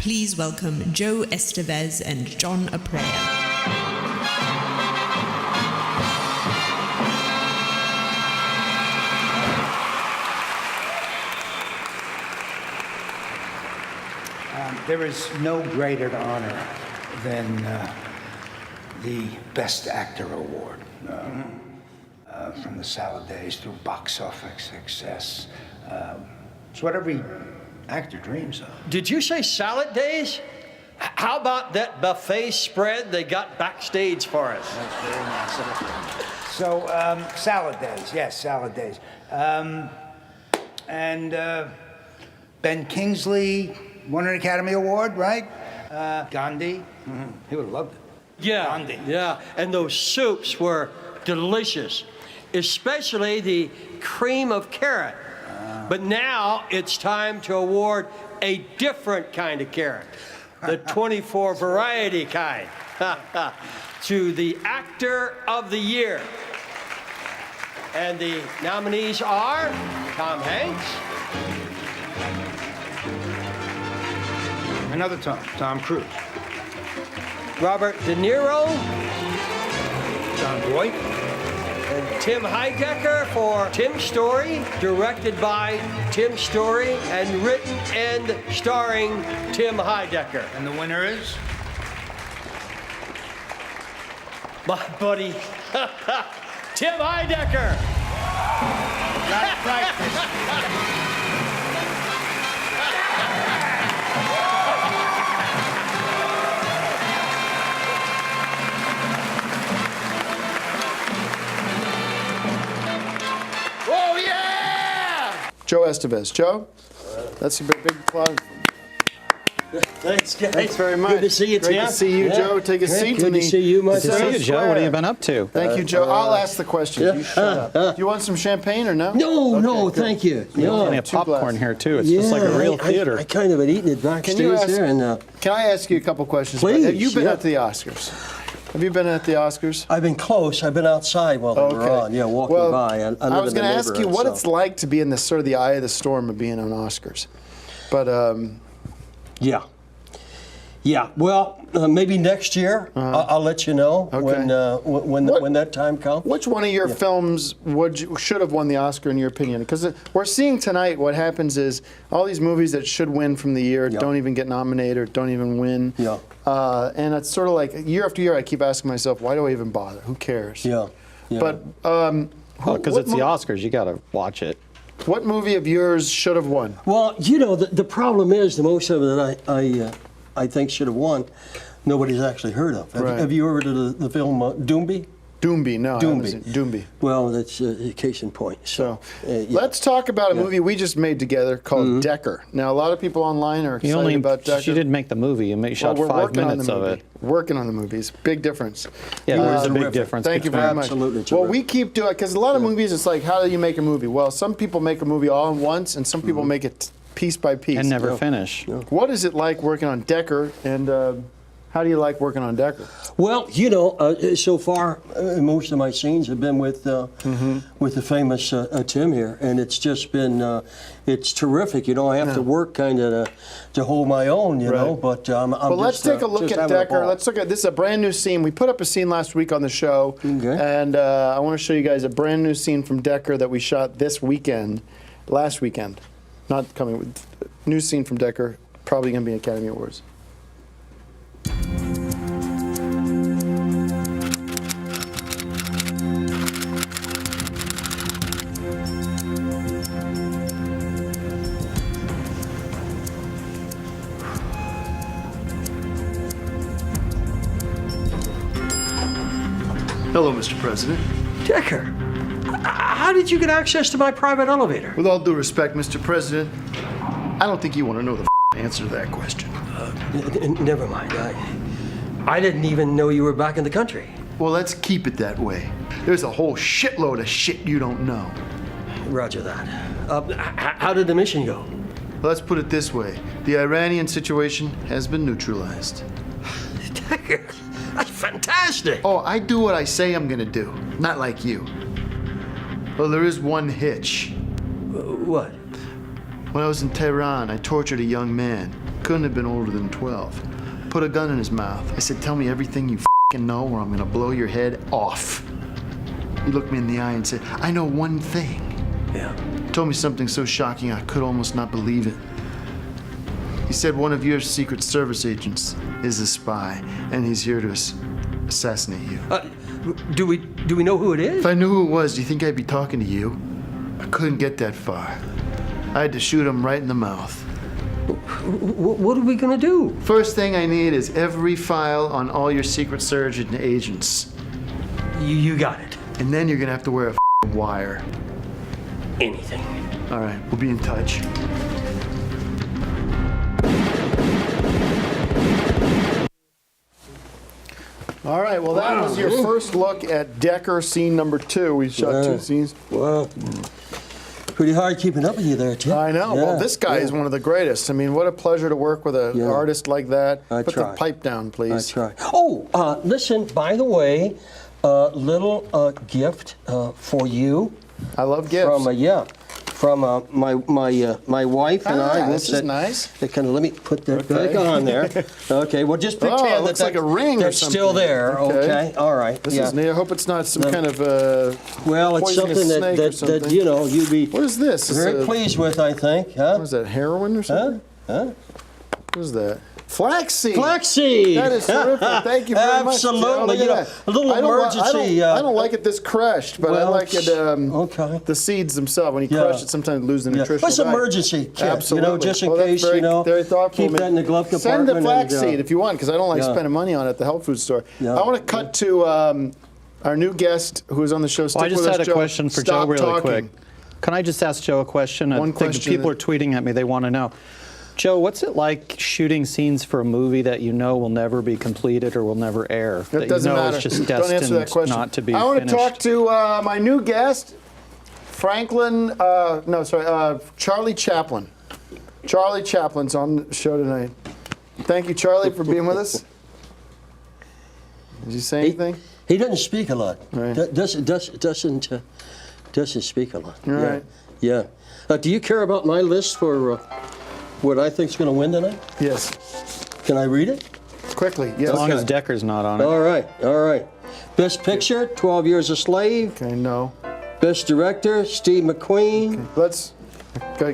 please welcome Joe Estevez and John Aprea. There is no greater honor than the Best Actor Award. From the salad days through box office success. It's what every actor dreams of. Did you say salad days? How about that buffet spread they got backstage for us? That's very nice of you. So, salad days, yes, salad days. And Ben Kingsley won an Academy Award, right? Gandhi, he would have loved it. Yeah, Gandhi. yeah, and those soups were delicious, especially the cream of carrot. But now it's time to award a different kind of carrot, the 24 variety kind, to the Actor of the Year. And the nominees are Tom Hanks. Another Tom Cruise. Robert De Niro. John Boyd. And Tim Heidecker for Tim Story, directed by Tim Story, and written and starring Tim Heidecker. And the winner is? My buddy, Tim Heidecker. Not practice. Oh, yeah! Joe Estevez. Joe, that's a big applause. Thanks, guys. Thanks very much. Good to see you, Tim. Great to see you, Joe. Take a seat. Good to see you, my Good to friend. see you, Joe. What have you been up to? Thank you, Joe. I'll ask the questions. You shut up. Do you want some champagne or no? No, Okay, good. thank you. We No. have Two popcorn glasses. here, too. It's just like a real theater. I kind of had eaten it backstage there. And, Can I ask you a couple questions? Please, Have you been yeah. at the Oscars? Have you been at the Oscars? I've been close. I've been outside while they were on. Yeah, walking well, by. I live I was in the going to ask you neighborhood, what so. it's like to be in the sort of the eye of the storm of being on Oscars. But Yeah. Yeah. Well, maybe next year. I'll let you know when that time comes. which one of your films should have won the Oscar in your opinion? Because we're seeing tonight what happens is all these movies that should win from the year don't even get nominated or don't even win. Yeah. And it's sort of like year after year I keep asking myself, why do I even bother? Who cares? Yeah. Yeah. But Because it's the Oscars. You got to watch it. what movie of yours should have won? Well, you know, the problem is the most of it that I think should have won, nobody's actually heard of. Have you ever heard of the film Doomby? Doomby, no. I haven't Doomby. seen Doomby. Well, that's a case in point. So, yeah. Let's talk about a movie we just made together called Decker. Now, a lot of people online are excited about Decker. She didn't make the movie. You shot we're 5 working on minutes the of movie. it. Working on the movies. Big difference. Yeah, there is a big terrific. difference. Thank you very much. Absolutely Well, terrific. we keep doing, because a lot of movies, it's like, how do you make a movie? Well, some people make a movie all at once, and some people make it piece by piece. And never finish. What is it like working on Decker, and how do you like working on Decker? Well, you know, so far most of my scenes have been with the famous Tim here, and it's just been it's terrific. You know, I have to work kind of to hold my own. You know, but Well, let's take a look at Decker. Let's look at this. Is a brand new scene. We put up a scene last week on the show, and I want to show you guys a brand new scene from Decker that we shot this weekend, last weekend, not coming. New scene from Decker, probably going to be Academy Awards. Hello, Mr. President. Decker, how did you get access to my private elevator? With all due respect, Mr. President, I don't think you want to know the answer to that question. Never mind. I didn't even know you were back in the country. Well, let's keep it that way. There's a whole shitload of shit you don't know. Roger that. How did the mission go? Let's put it this way. The Iranian situation has been neutralized. Decker, that's fantastic. Oh, I do what I say I'm gonna do. Not like you. Well, there is one hitch. What? When I was in Tehran, I tortured a young man. couldn't have been older than 12. Put a gun in his mouth. I said, tell me everything you f***ing know or I'm gonna blow your head off. He looked me in the eye and said, I know one thing. Yeah. Told me something so shocking I could almost not believe it. He said one of your Secret Service agents is a spy, and he's here to assassinate you. Do we know who it is? If I knew who it was, do you think I'd be talking to you? I couldn't get that far. I had to shoot him right in the mouth. What are we gonna do? First thing I need is every file on all your Secret Service agents. You got it. And then you're gonna have to wear a f***ing wire. Anything. All right, we'll be in touch. All right, well, that was your first look at Decker scene number 2. We shot 2 scenes. Well, pretty hard keeping up with you there, Tim. I know. Yeah, Well, this guy is one of the greatest. I mean, what a pleasure to work with an artist like that. Put try. the pipe down, please. I try. Oh, listen, by the way, little gift for you. I love gifts. From my wife and I. This is nice. Let me put that back on there. Okay, well, just pretend it looks like a ring or that's something. still there. Okay, all right. This is neat. I hope it's not some kind of well, it's poisonous something snake or something. that you'd be What is this? very pleased with, I think. Huh? What is that, heroin or something? Huh? What is that? Flaxseed. Flaxseed. That is terrific. Thank you very much. Absolutely. Joe. Look at that. A little emergency. I don't like it this crushed, but I well, like it. okay. The seeds themselves, when you crush it, sometimes lose the nutritional What's value. emergency kit? Absolutely. Just in Well, that's case, very, very thoughtful. keep that in the glove Send compartment. the flaxseed if you want, because I don't like Yeah. spending money on it at the health food store. Yeah. I want to cut to our new guest who is on the show. Stick Well, I just with us, had a Joe. question for Stop Joe really talking. quick. Can I just ask Joe a question? One I think question. people are tweeting at me. They want to know. Joe, what's it like shooting scenes for a movie that you know will never be completed or will never air? It doesn't you know matter. It's just Don't answer that destined question. not to be I want to finished. talk to my new guest, Charlie Chaplin. Charlie Chaplin's on the show tonight. Thank you, Charlie, for being with us. Did you say anything? He doesn't speak a lot. Right. Doesn't speak a lot. Right. Yeah. Do you care about my list for what I think's going to win tonight? Yes. Can I read it? Quickly, yes. As long as Decker's not on it. All right. Best Picture, 12 Years a Slave. Okay, no. Best Director, Steve McQueen. Let's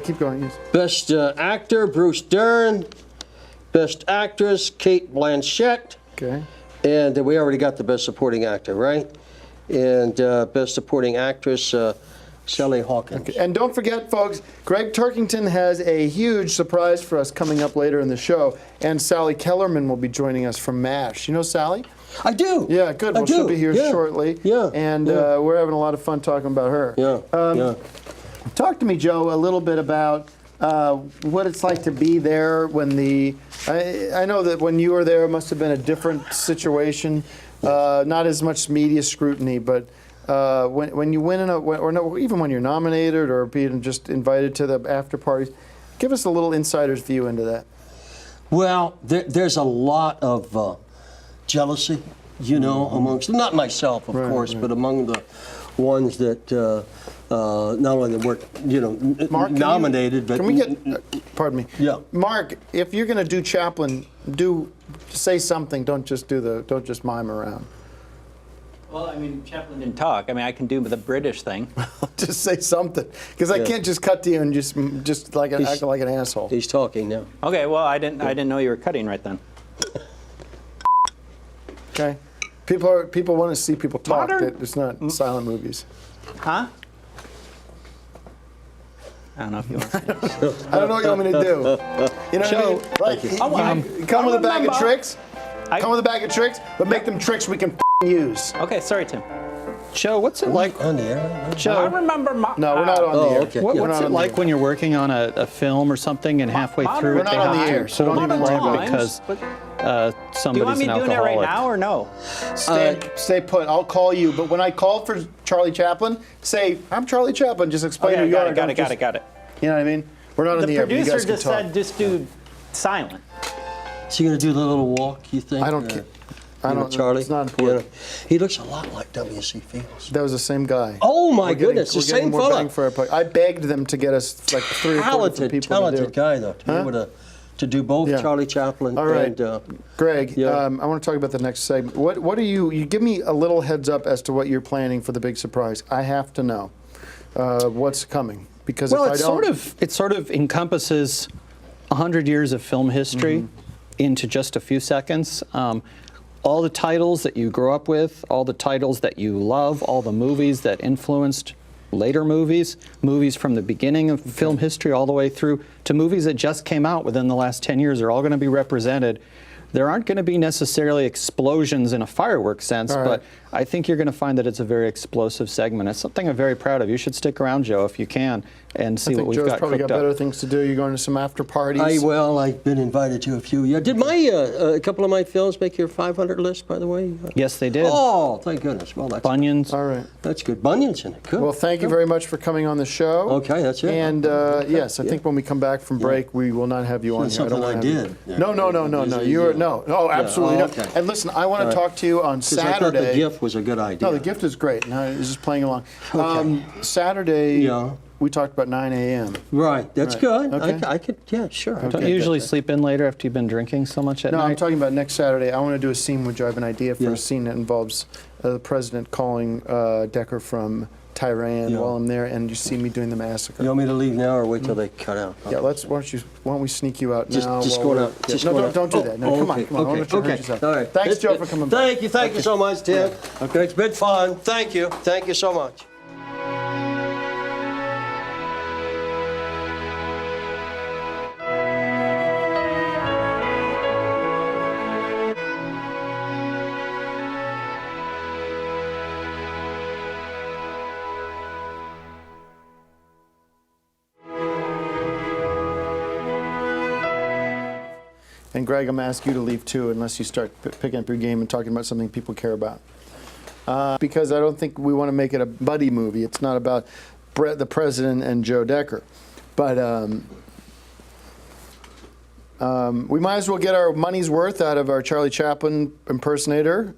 keep going. Yes. Best Actor, Bruce Dern. Best Actress, Kate Blanchett. Okay. And we already got the Best Supporting Actor, right? And Best Supporting Actress, Sally Hawkins. Okay. And don't forget, folks, Greg Turkington has a huge surprise for us coming up later in the show. And Sally Kellerman will be joining us from MASH. You know Sally? I do. Yeah, good. Well, she'll be here shortly. Yeah. And we're having a lot of fun talking about her. Yeah. Talk to me, Joe, a little bit about what it's like to be there when I know that when you were there, it must have been a different situation. Not as much media scrutiny, but when you win even when you're nominated or being just invited to the after parties, give us a little insider's view into that. Well, there's a lot of jealousy, amongst, not myself, of course, but among the ones that not only that weren't, Mark, nominated, but can we get? Pardon me. Yeah. Mark, if you're going to do Chaplin, say something. Don't just mime around. Well, I mean, Chaplin didn't talk. I mean, I can do the British thing. Just say something, because I can't just cut to you and just like act like an asshole. he's talking now. Okay, well, I didn't know you were cutting right then. Okay. People want to see people talk. Modern? It's not silent movies. Huh? I don't know if you want to. I don't know what you want me to do. You know what I mean? Like, come with a bag of tricks. Come with a bag of tricks, but make them tricks we can use. Okay, sorry, Tim. Joe, what's it like? On the air? I Joe, remember. No, we're not on the air. okay. what's it like when you're working on a film or something and halfway through We're it not they on the have air, to so pull don't the even worry plug about it. because Do you want somebody's me an doing it right alcoholic? now or no? Stay put. I'll call you. But when I call for Charlie Chaplin, say, I'm Charlie Chaplin. Just explain who you are. Got it. You know what I mean? We're not on the The air, but you producer guys can just talk. said just do silent. Is he going to do the little walk, you think? I don't care. I don't. Charlie? It's not important. He looks a lot like W.C. Fields. That was the same guy. Oh, my We're getting- goodness, the we're getting same more fella. bang for our buck. I begged them to get us like 3 or 4 different people to do. Talented guy, though. To be able to to do both Yeah. Charlie Chaplin All right. and. Greg, Yeah. I want to talk about the next segment. What are you give me a little heads up as to what you're planning for the big surprise. I have to know what's coming, because Well, if I it don't, sort of encompasses 100 years of film history into just a few seconds. All the titles that you grew up with, all the titles that you love, all the movies that influenced later movies from the beginning of film history all the way through to movies that just came out within the last 10 years are all going to be represented. There aren't going to be necessarily explosions in a fireworks sense, but I think you're going to find that it's a very explosive segment. It's something I'm very proud of. You should stick around, Joe, if you can, and see what we've Joe's got probably cooked got better up. things to do. You're going to some after parties. I've been invited to a few. Yeah, did my a couple of my films make your 500 list, by the way? Yes, they did. Oh, thank goodness. Well, that's Bunions. All right. That's good. Bunions in it. Good. Well, thank you very much for coming on the show. Okay, that's it. And yes, I think when we come back from break, we will not have you on That's here. something wanna I have you- did. Yeah. No. You're no. Oh, absolutely not. okay. And listen, I want to talk to you on 'Cause I thought the Saturday. gift was a good idea. No, the gift is great. No, it's just playing along. Okay. Saturday, Yeah. we talked about 9 a.m. Right, that's Right. good. Okay. I could, yeah, sure. Don't Okay. you usually sleep in later after you've been drinking so much at No, night? I'm talking about next Saturday. I want to do a scene with you. I have an idea for Yeah. a scene that involves the president calling Decker from Tehran Yeah. while I'm there, and you see me doing the massacre. You want me to leave now or wait till they cut out? Yeah, why don't we sneak you out Just now? just while going we're- out. Yeah, Just no, going don't do out. that. No, come on. I want to let you hurt yourself. All right. Thanks, Joe, for coming by. Thank you so much, Tim. Okay. It's been fun. Thank you so much. And Greg, I'm going to ask you to leave too, unless you start picking up your game and talking about something people care about. Because I don't think we want to make it a buddy movie. It's not about the president and Joe Decker. But we might as well get our money's worth out of our Charlie Chaplin impersonator.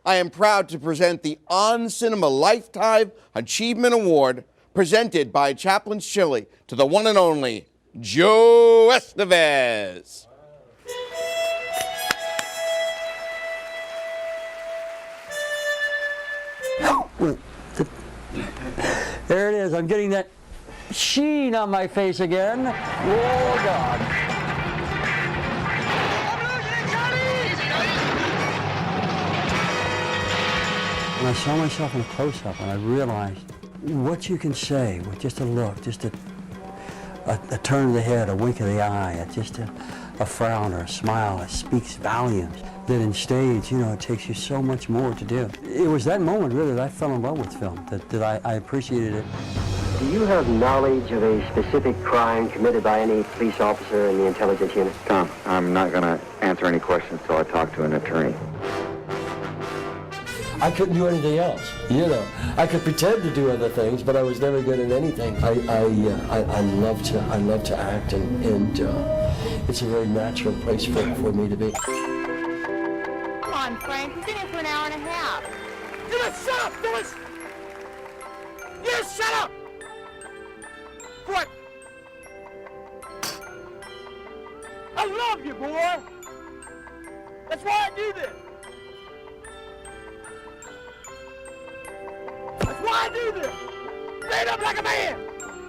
I am proud to present the On Cinema Lifetime Achievement Award presented by Chaplin's Chili to the one and only Joe Estevez. There it is. I'm getting that sheen on my face again. Oh, God. And I saw myself in a close-up, and I realized what you can say with just a look, just a turn of the head, a wink of the eye, just a frown or a smile, it speaks volumes. That in stage, you know, it takes you so much more to do. It was that moment, really, that I fell in love with film, that I appreciated it. Do you have knowledge of a specific crime committed by any police officer in the intelligence unit? Tom, I'm not going to answer any questions until I talk to an attorney. I couldn't do anything else, you know. I could pretend to do other things, but I was never good at anything. I love to act, and it's a very natural place for me to be. Come on, Frank. We've been here for an hour and a half. You just shut up, Phyllis! You just shut up! What? I love you, boy! That's why I do this! That's why I do this! Stand up like a man!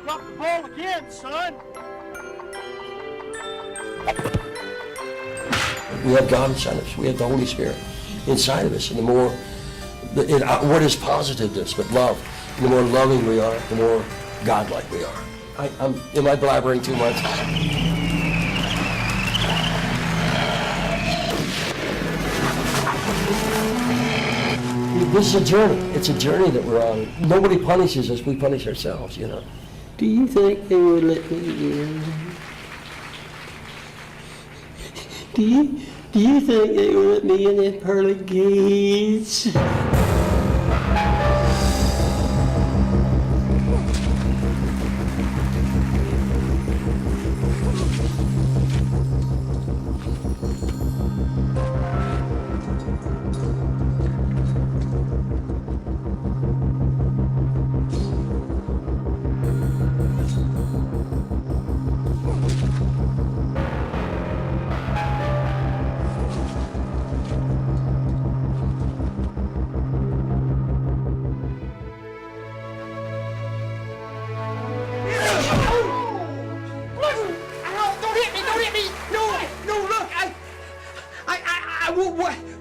Drop the ball again, son! We have God inside us. We have the Holy Spirit inside of us. And the more, what is positiveness but love? And the more loving we are, the more godlike we are. Am I blabbering too much? This is a journey. It's a journey that we're on. Nobody punishes us. We punish ourselves, you know. Do you think they would let me in? Do you think they would let me in at pearly gates?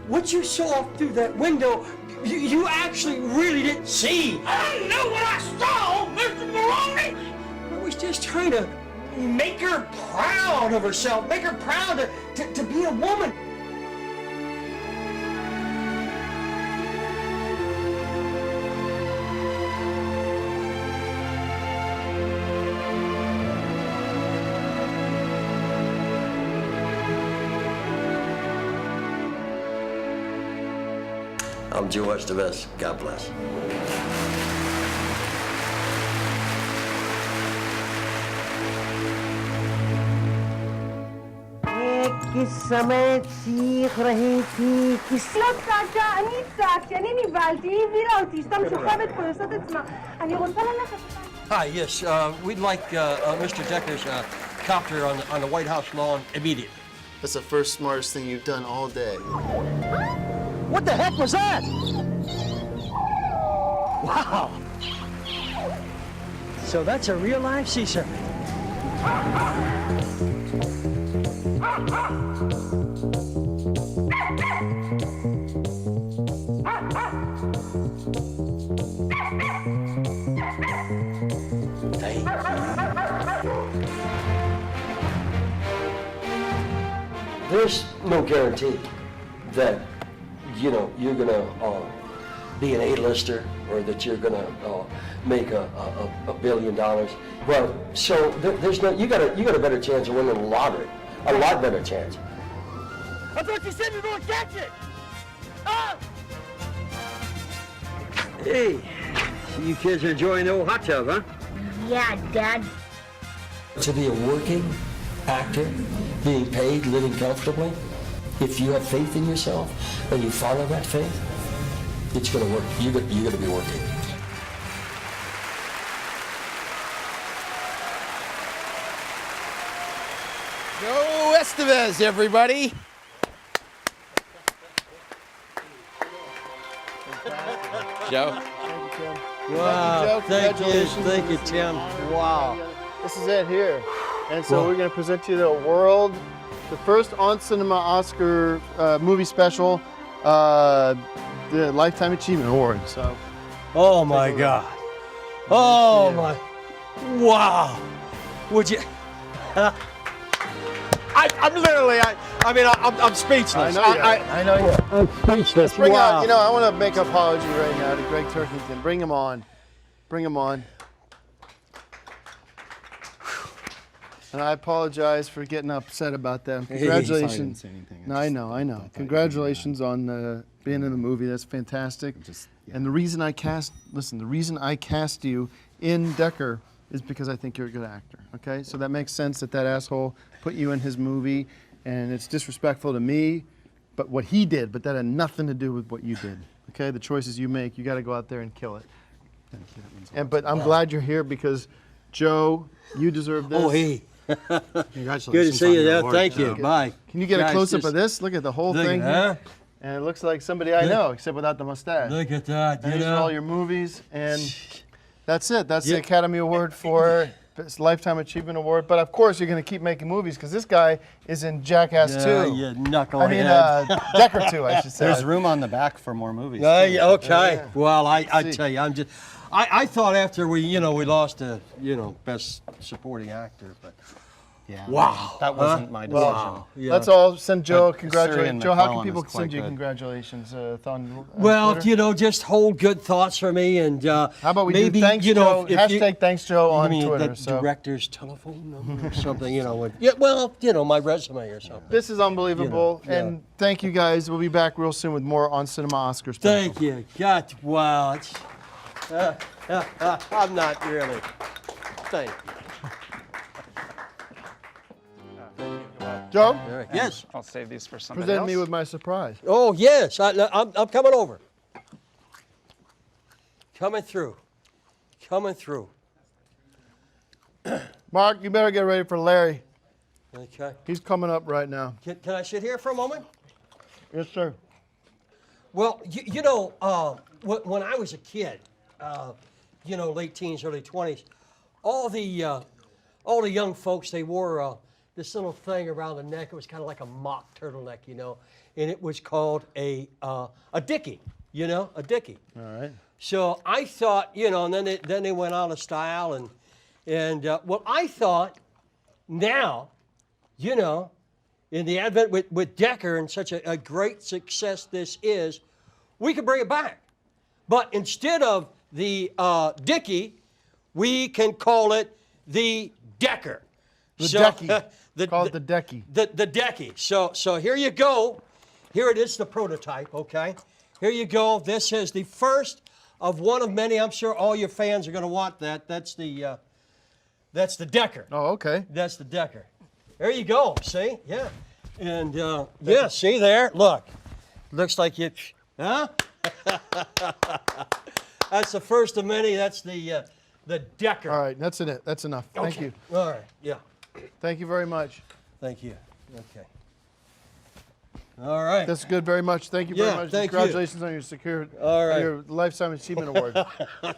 What you saw through that window, you actually really didn't see. I know what I saw, Mr. Maloney. I was just trying to make her proud of herself, make her proud to be a woman. I'm Joe Estevez. God bless. किस समय सीख रही थी किस לא צעקה, אני צעקתי, אני נבהלתי, היא העבירה אותי, סתם שוכבת פה, עושה את עצמה. אני רוצה ללכת. Hi, yes, we'd like Mr. Decker's copter on the White House lawn immediately. That's the first smartest thing you've done all day. What the heck was that? Wow. So that's a real live sea serpent. There's no guarantee that, you know, you're gonna be an A-lister or that you're gonna make $1 billion. Well, so there's no, you got a better chance of winning the lottery, a lot better chance. I thought you said you were going to catch it. Ah! Hey, so you kids are enjoying the old hot tub, huh? Yeah, Dad. To be a working actor, being paid, living comfortably, if you have faith in yourself and you follow that faith, it's going to work. You're going to be working. Joe Estevez, everybody. Joe. Wow, thank you, Tim. Wow. This is it here. And so we're going to present to you the first On Cinema Oscar movie special, the Lifetime Achievement Award. So, oh my God. Oh my. Wow. Would you? I'm speechless. I know you. I'm speechless. Bring Wow. out, I want to make an apology right now to Greg Turkington. Bring him on. Bring him on. And I apologize for getting upset about them. Congratulations. No, I know. Congratulations on being in the movie. That's fantastic. And the reason I cast you in Decker is because I think you're a good actor. Okay, so that makes sense that asshole put you in his movie, and it's disrespectful to me, but what he did, but that had nothing to do with what you did. Okay, the choices you make, you got to go out there and kill it. But I'm glad you're here because, Joe, you deserve this. Oh, hey. Congratulations. Good to see you there. Thank you. Bye. Can you get a close-up of this? Look at the whole thing here. And it looks like somebody I know, except without the mustache. Look at that. And these are all your movies, and that's it. That's the Academy Award for Lifetime Achievement Award. But of course, you're going to keep making movies because this guy is in Jackass 2. You knucklehead. Decker 2, I should say. There's room on the back for more movies. Okay. Yeah. Well, I tell you, I thought after we lost a, best supporting actor, but yeah. Wow. That wasn't my decision. Wow. Yeah. Let's all send Joe congratulations. Joe, how can McClellan people is quite send you good. congratulations? On Well, Twitter? just hold good thoughts for me, and how about we maybe, do thanks Joe, hashtag thanks Joe on Twitter. The director's telephone number or something, my resume or something. This is unbelievable, and thank you guys. We'll be back real soon with more On Cinema Oscar special. Thank you. God, wow. I'm not really. Thank you. Joe? Yes. I'll save these for somebody Present else. me with my surprise. Oh, yes. I'm coming over. Coming through. Mark, you better get ready for Larry. Okay. He's coming up right now. Can I sit here for a moment? Yes, sir. Well, when I was a kid, late teens, early 20s, all the young folks, they wore this little thing around the neck. It was kind of like a mock turtleneck, you know, and it was called a dickie, you know, a dickie. All right. So I thought, you know, and then they went out of style, and well, I thought now, you know, in the advent with Decker and such a great success this is, we could bring it back. But instead of the Dickie, we can call it the Decker. The Decky. Call it the Decky. The Decky. So here you go. Here it is, the prototype, okay? Here you go. This is the first of one of many. I'm sure all your fans are going to want that. That's the Decker. Oh, okay. That's the Decker. There you go. See? Yeah. And yeah, see there? Look. Looks like you, huh? That's the first of many. That's the Decker. All right, that's it. That's enough. Okay. Thank you. All right. Yeah. Thank you very much. Thank you. Okay. All right. That's good very much. Thank you very much. Thank Congratulations on your secure, All right. your Lifetime Achievement Award.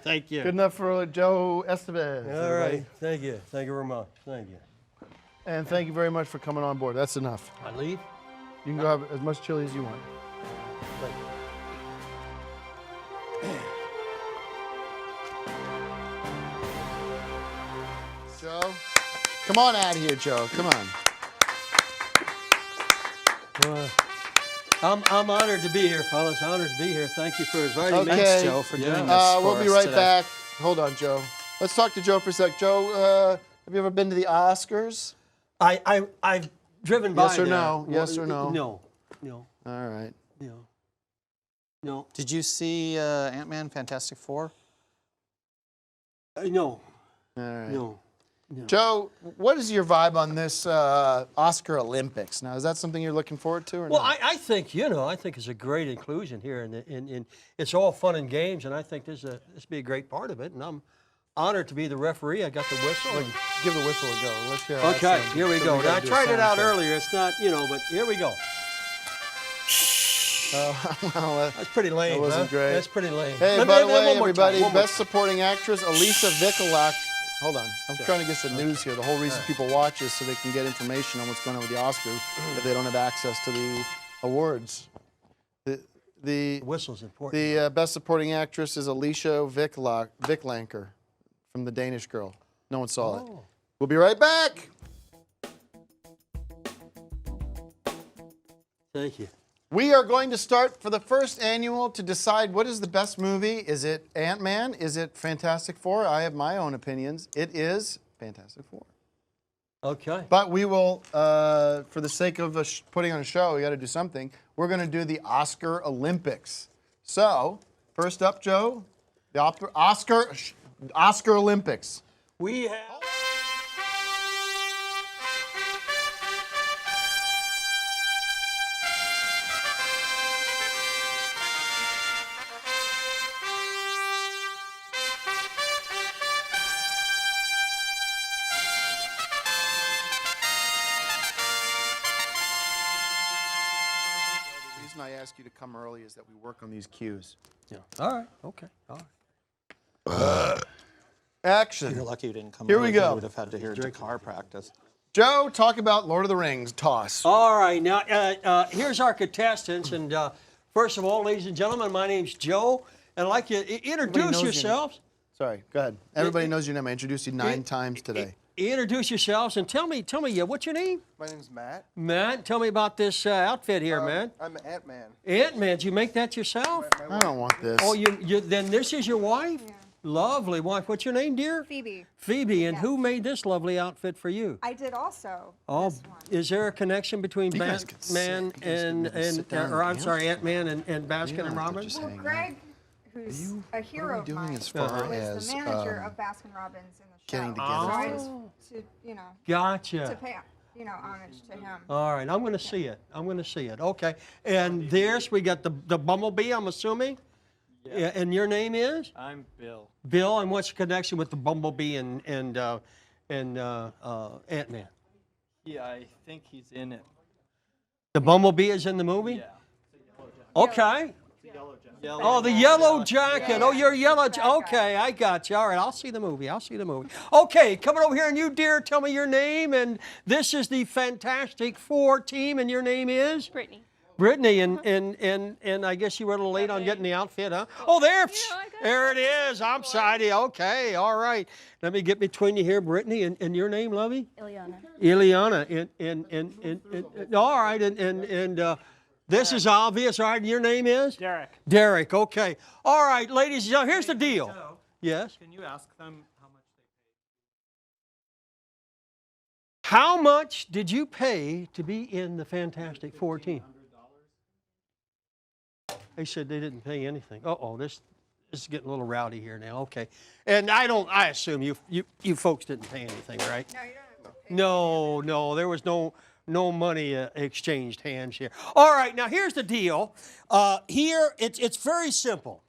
Thank you. Good enough for Joe Estevez. All right. Thank you. Thank you very much. Thank you. And thank you very much for coming on board. That's enough. I leave? You can go have as much chili as you want. Thank you. Joe, come on out of here, Joe. Come on. I'm honored to be here, fellas. Honored to be here. Thank you for inviting me. Okay. Thanks, Joe, for doing this for we'll be us right today. back. Hold on, Joe. Let's talk to Joe for a sec. Joe, have you ever been to the Oscars? I've driven by Yes or there. no? Yes or no? No. No. All right. No. No. Did you see Ant-Man Fantastic Four? No. All right. No. No. Joe, what is your vibe on this Oscar Olympics? Now, is that something you're looking forward to, or Well, not? I think, you know, I think it's a great inclusion here, and it's all fun and games, and I think this be a great part of it, and I'm honored to be the referee. I got the whistle. And, Give the whistle a go. Let's hear okay, here we go. Now, I tried it out earlier. earlier. It's not, you know, but here we go. Well, That's pretty lame. that wasn't huh? great. That's pretty lame. Hey, Let by me- the one way, more everybody, time, one more Best Supporting Actress, Elisa Vikalak. Hold on. I'm trying to get some news here. The whole reason people watch is so they can get information on what's going on with the Oscars if they don't have access to the awards. The whistle's important. The Best Supporting Actress is Alicia Vikalanker from The Danish Girl. No one saw it. We'll be right back. Thank you. We are going to start for the first annual to decide what is the best movie. Is it Ant-Man? Is it Fantastic Four? I have my own opinions. It is Fantastic Four. Okay. But we will, for the sake of putting on a show, we got to do something. We're going to do the Oscar Olympics. So, first up, Joe, the Oscar Olympics. We have. The reason I ask you to come early is that we work on these cues. Yeah. All right. Okay. All right. Action. You're lucky you didn't come. Here we early, go. You would have had to hear guitar practice. Joe, talk about Lord of the Rings. Toss. All right. Now, here's our contestants. And first of all, ladies and gentlemen, my name's Joe. And I'd like you to introduce yourselves. Sorry, go ahead. Everybody knows your name. I introduced you 9 times today. Introduce yourselves and tell me, what's your name? My name's Matt. Matt, tell me about this outfit here, man. I'm Ant-Man. Ant-Man, did you make that yourself? I don't want this. Oh, then this is your wife? Yeah. Lovely wife. What's your name, dear? Phoebe. Phoebe, and Yes. who made this lovely outfit for you? I did also. Oh, this one. is there a connection between You guys could Batman sit. You guys could maybe sit down or and I'm sorry, dance. Ant-Man and Baskin and Robbins? just Well, hang out. Greg, who's a hero of doing mine, as far was as, the manager of Baskin Robbins in the show. getting So together? I just, to, you know, Gotcha. to pay, you know, homage to him. All right, I'm going to see it. I'm going to see it. Okay. And this, we got the Bumblebee, I'm assuming? Yeah. And your name is? I'm Bill. Bill, and what's the connection with the Bumblebee and Ant-Man? Yeah, I think he's in it. The Bumblebee is in the movie? Yeah. Okay. Oh, the yellow jacket. Oh, you're yellow. Okay, I got you. All right, I'll see the movie. I'll see the movie. Okay, coming over here, and you, dear, tell me your name. And this is the Fantastic Four team, and your name is? Brittany. Brittany, and I guess you were a little late on getting the outfit, huh? Oh, there it is. I'm sorry. Okay, all right. Let me get between you here, Brittany, and your name, lovey? Ileana. Ileana. All right, and this is obvious. All right, your name is? Derek. Derek, okay. All right, ladies and gentlemen, here's the deal. Joe, Yes? can you ask them how much they paid? How much did you pay to be in the Fantastic Four team? They said they didn't pay anything. Uh-oh, this is getting a little rowdy here now. Okay. And I assume you folks didn't pay anything, right? No, you don't have to pay. No, there was no money exchanged hands here. All right, now here's the deal. Here, it's very simple.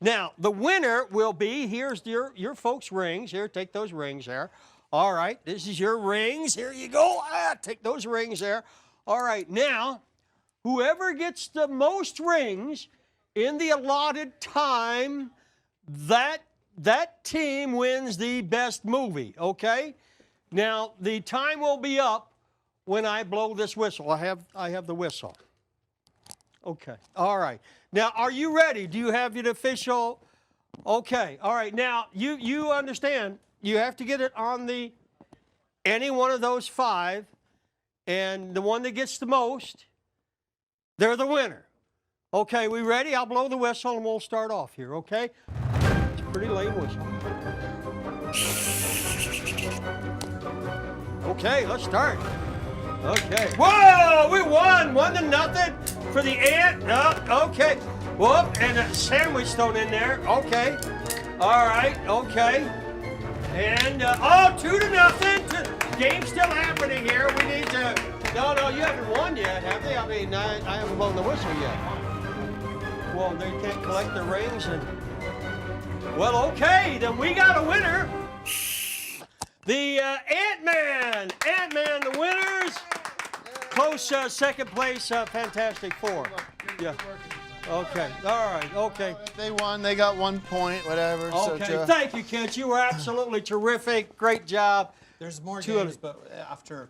Now, the winner will be, here's your folks' rings. Here, take those rings there. All right, this is your rings. Here you go. Take those rings there. All right, now, whoever gets the most rings in the allotted time, that team wins the best movie, okay? Now, the time will be up when I blow this whistle. I have the whistle. Okay, all right. Now, are you ready? Do you have the official? Okay, all right. Now, you understand, you have to get it on any one of those 5, and the one that gets the most, they're the winner. Okay, we ready? I'll blow the whistle and we'll start off here, okay? It's a pretty lame whistle. Okay, let's start. Okay. Whoa, we won! 1-0 for the ant. Okay. Whoop, and a sandwich thrown in there. Okay. All right, okay. And, 2-0. Game's still happening here. We need to... No, you haven't won yet, have they? I mean, I haven't blown the whistle yet. Well, they can't collect the rings and... Well, okay, then we got a winner. The Ant-Man, the winners. Close second place, Fantastic Four. Yeah. Okay, all right, okay. They won, they got 1 point, whatever. Okay, So, thank you, Kent. You were absolutely terrific. Great job. There's more games, but after...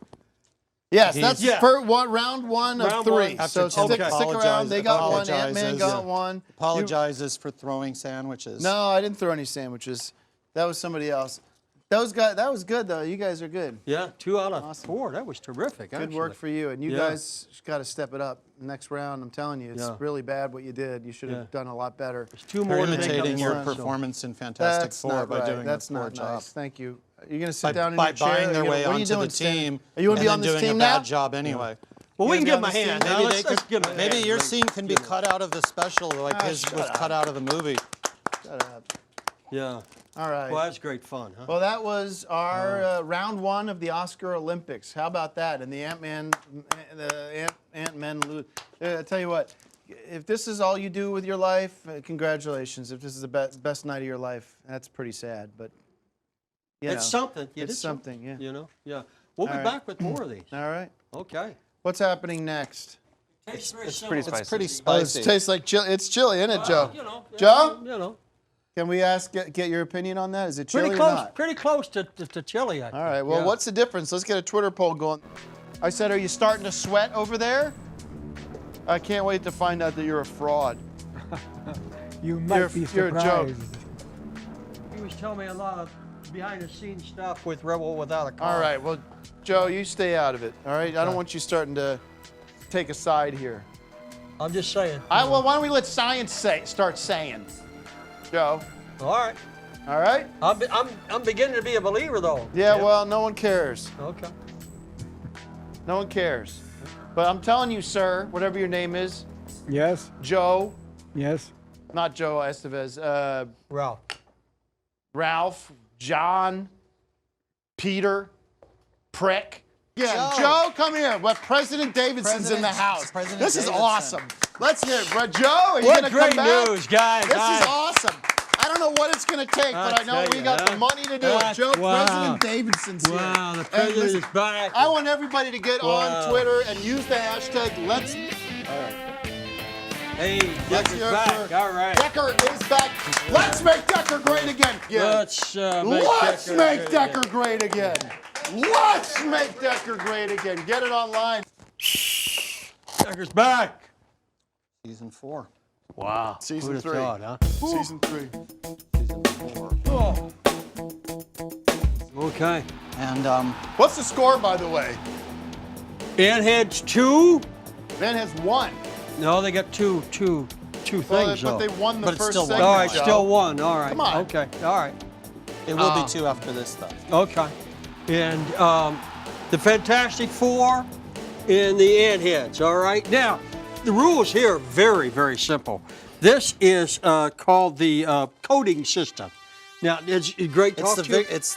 Yes, that's round one of 3. So stick around. They got one. Ant-Man got one. Apologizes for throwing sandwiches. No, I didn't throw any sandwiches. That was somebody else. Those guys, that was good though. You guys are good. Yeah, 2 out of 4. That was terrific. Good work for you. And you guys got to step it up. Next round, I'm telling you, it's really bad what you did. You should have done a lot better. There's 2 more. Imitating your performance in Fantastic Four by doing a poor job. Nice. Thank you. Are you going to sit down in your by chair? buying their way what onto are you the team Are you going to be on this doing team a now? bad job anyway. Well, we can give them a hand. Maybe your scene can be cut out of the special like his was cut out of the movie. Shut up. Yeah. All right. Well, that's great fun, huh? Well, that was our round 1 of the Oscar Olympics. How about that? And the Ant-Man lose. I tell you what, if this is all you do with your life, congratulations. If this is the best night of your life, that's pretty sad, but you know, it's something. It's something, yeah. You know, yeah. We'll be back with more of these. All right. Okay. What's happening next? It's pretty spicy. It's pretty spicy. It tastes like chili. It's chili, isn't it, Joe? You know, Joe? You know. Can we get your opinion on that? Is it chili or not? Pretty close to chili, I think. All right. Well, what's the difference? Let's get a Twitter poll going. I said, are you starting to sweat over there? I can't wait to find out that you're a fraud. You might be You're a joke. surprised. He was telling me a lot of behind-the-scenes stuff with Rebel Without a Cause. All right. Well, Joe, you stay out of it. All right. I don't want you starting to take a side here. I'm just saying. Well, why don't we let science start saying? Joe. All right. All right. I'm beginning to be a believer, though. Yeah. Well, no one cares. Okay. No one cares. But I'm telling you, sir, whatever your name is. Yes. Joe. Yes. Not Joe Estevez. Ralph. Ralph. John. Peter. Prick. Yeah, Joe, come here. But President Davidson's in the house. This is awesome. Let's hear it, bro. Joe, are you going to come back? What great news, guys. This is awesome. I don't know what it's going to take, but I know we got the money to do it. Joe, President Davidson's here. Wow, the president is back. I want everybody to get on Twitter and use the hashtag Let's... All right. Hey, Let's Decker's hear it back. for- All right. Decker is back. Let's make Decker great again. Let's Let's make Decker great again. Let's make Decker great again. Get it online. Decker's back. Season 4. Wow. Season Who'd have 3. thought, huh? Season 3. Season 4. Oh. Okay. And what's the score, by the way? Antheads 2. Man has 1. No, they got two Well, things, but though. they won the But it's first still segment. All right, Joe. still one. All right. Come on. Okay. All right. it will be 2 after this, though. Okay. And the Fantastic Four and the Antheads. All right. Now, the rules here are very, very simple. This is called the coding system. Now, it's great talk to you. It's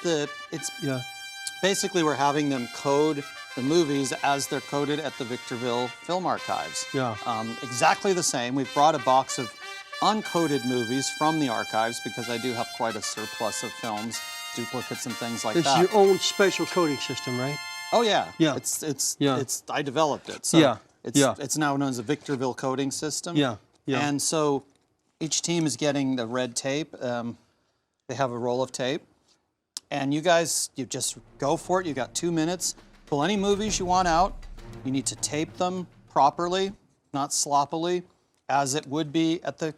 basically we're having them code the movies as they're coded at the Victorville Film Archives. Yeah. Exactly the same. We've brought a box of uncoded movies from the archives because I do have quite a surplus of films, duplicates and things like It's that. your own special coding system, right? Oh yeah. Yeah. It's I developed it. So Yeah. it's now known as the Victorville coding system. Yeah. Yeah. And so each team is getting the red tape. They have a roll of tape. And you guys, you just go for it. You got 2 minutes. Pull any movies you want out. You need to tape them properly, not sloppily, as it would be at the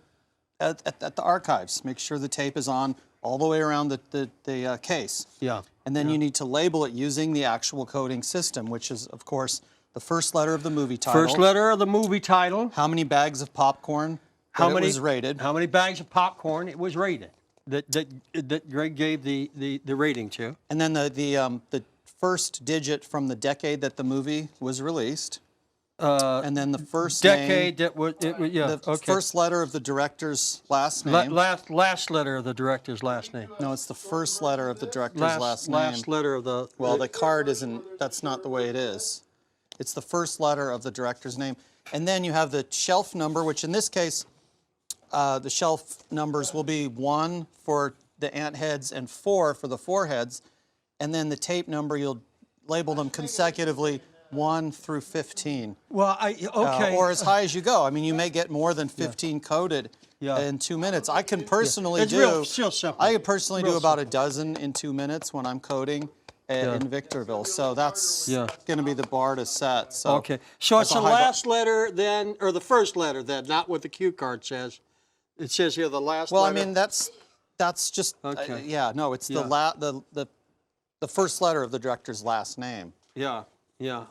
archives. Make sure the tape is on all the way around the case. Yeah. And then you need to label it using the actual coding system, which is, of course, the first letter of the movie title. First letter of the movie title. How many bags of popcorn it was rated. How many bags of popcorn it was rated that Greg gave the rating to. And then the first digit from the decade that the movie was released. And then the first decade name, that was the first letter of the director's last name. Last letter of the director's last name. No, it's the first letter of the director's last name. Last letter of the. Well, the card isn't. That's not the way it is. It's the first letter of the director's name, and then you have the shelf number, which in this case, the shelf numbers will be 1 for the ant heads and 4 for the foreheads, and then the tape number you'll label them consecutively 1 through 15. Well, okay. Or as high as you go. I mean, you may get more than 15 coded in 2 minutes. I can personally do. Real simple. I can personally do about a dozen in 2 minutes when I'm coding in Victorville. So that's going to be the bar to set. So okay. So it's the last letter then, or the first letter then, not what the cue card says. It says here the last letter. Well, I mean, that's just, it's the first letter of the director's last name. Yeah,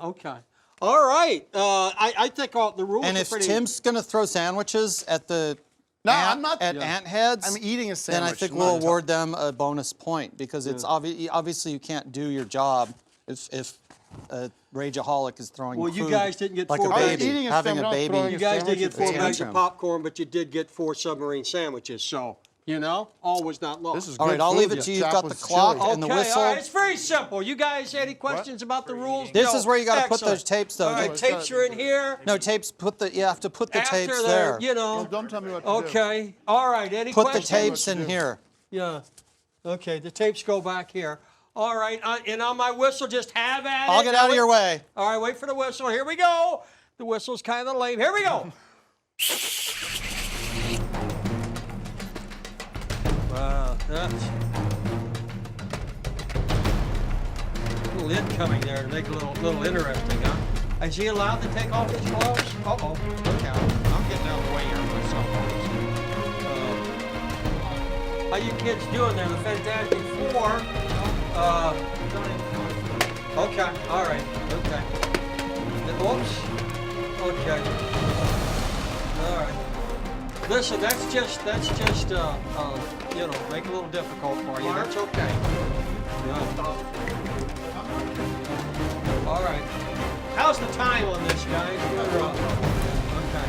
okay. All right. I think the rules and are if pretty... Tim's going to throw sandwiches at the ant heads, I'm eating a sandwich. then I think we'll award them a bonus point because it's obviously you can't do your job if a rageaholic is throwing food you guys didn't get like 4 a baby, having a baby. You guys didn't get 4 bags of tantrum. popcorn, but you did get 4 submarine sandwiches. So, all was not lost. This is All right, I'll leave it to you. You've got the clock and the whistle. All right, it's very simple. You guys, any questions about the rules? This is where you got to put those tapes, though. All right, tapes are in here. No, tapes. You have to put the After tapes they're, there. Don't tell me what to do. Okay. All right. Any Put questions? the tapes in here. Yeah. Okay. The tapes go back here. All right. And on my whistle, just have at it. I'll get out of your way. All right. Wait for the whistle. Here we go. The whistle's kind of lame. Here we go. Wow. That's a little incoming there to make it a little interesting, huh? Is he allowed to take off his gloves? Uh-oh. Okay. I'm getting out of the way here myself. How you kids doing there? The Fantastic Four. Okay. All right. Okay. Oops. Okay. All right. Listen, that's just make it a little difficult for you. That's okay. Yeah. All right. How's the time on this, guys? Okay.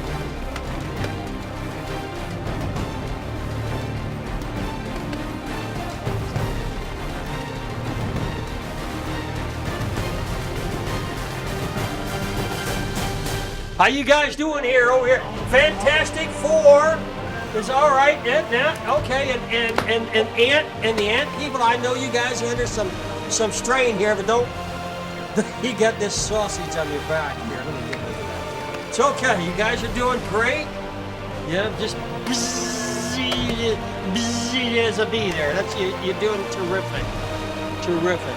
How you guys doing here over here? Fantastic Four is all right. Okay, and the ant people. I know you guys are under some strain here, but don't. You got this sausage on your back here. Let me get rid of that. It's okay. You guys are doing great. Yeah, just bzzz as a bee there. That's you're doing terrific. Terrific.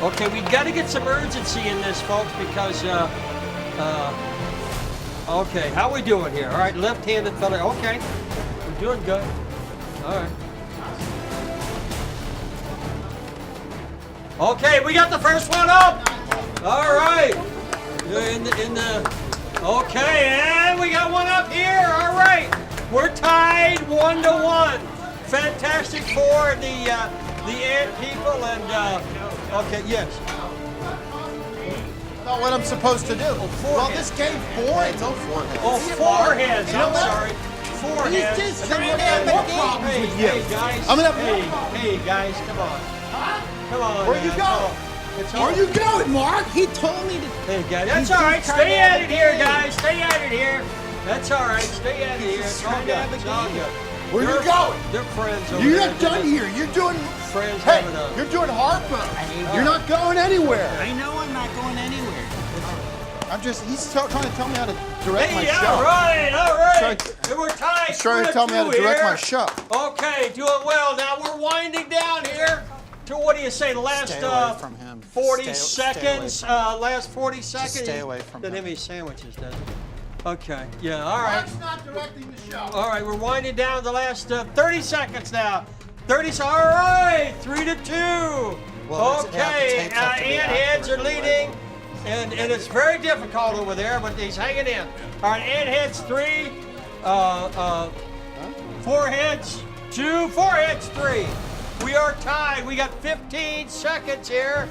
Okay, we got to get some urgency in this, folks, because okay, how we doing here? All right, left-handed fella. Okay, we're doing good. All right. Okay, we got the first one up. All right. Okay, and we got one up here. All right, we're tied 1-1. Fantastic for the ant people and okay, yes. Not what I'm supposed to do. Well, this game's boring. No foreheads. Oh, foreheads. You know I'm what? sorry. Foreheads. He's just trying to have more problems with you. Hey guys. I'm gonna. Hey guys, come on. Come on. Where you going? Where you going, Mark? He told me to. Hey guys, that's all right. Stay at it here, guys. Stay at it here. That's all right. Stay at it here. It's all good. It's all good. Where you going? They're friends over You're there. not done here. You're doing. Friends Hey, having a. you're doing heartburn. You're not going anywhere. I know I'm not going anywhere. I'm just. He's trying to tell me how to direct my Hey, show. all right. We're tied. He's trying to tell me how to direct my show. Okay, doing well. Now we're winding down here to what do you say? The last Stay away from him. 40 Stay away seconds. Last 40 seconds. stay away from Doesn't him. have any sandwiches, does it? Okay. Yeah. All right. Mark's not directing the show. All right. We're winding down the last 30 seconds now. 30. All right. 3-2. Well, Okay. the tapes have to be Ant heads are accurate, leading. And it's very difficult over there, but he's hanging in. All right, ant heads 3, 4 heads 2, 4 heads 3. We are tied. We got 15 seconds here.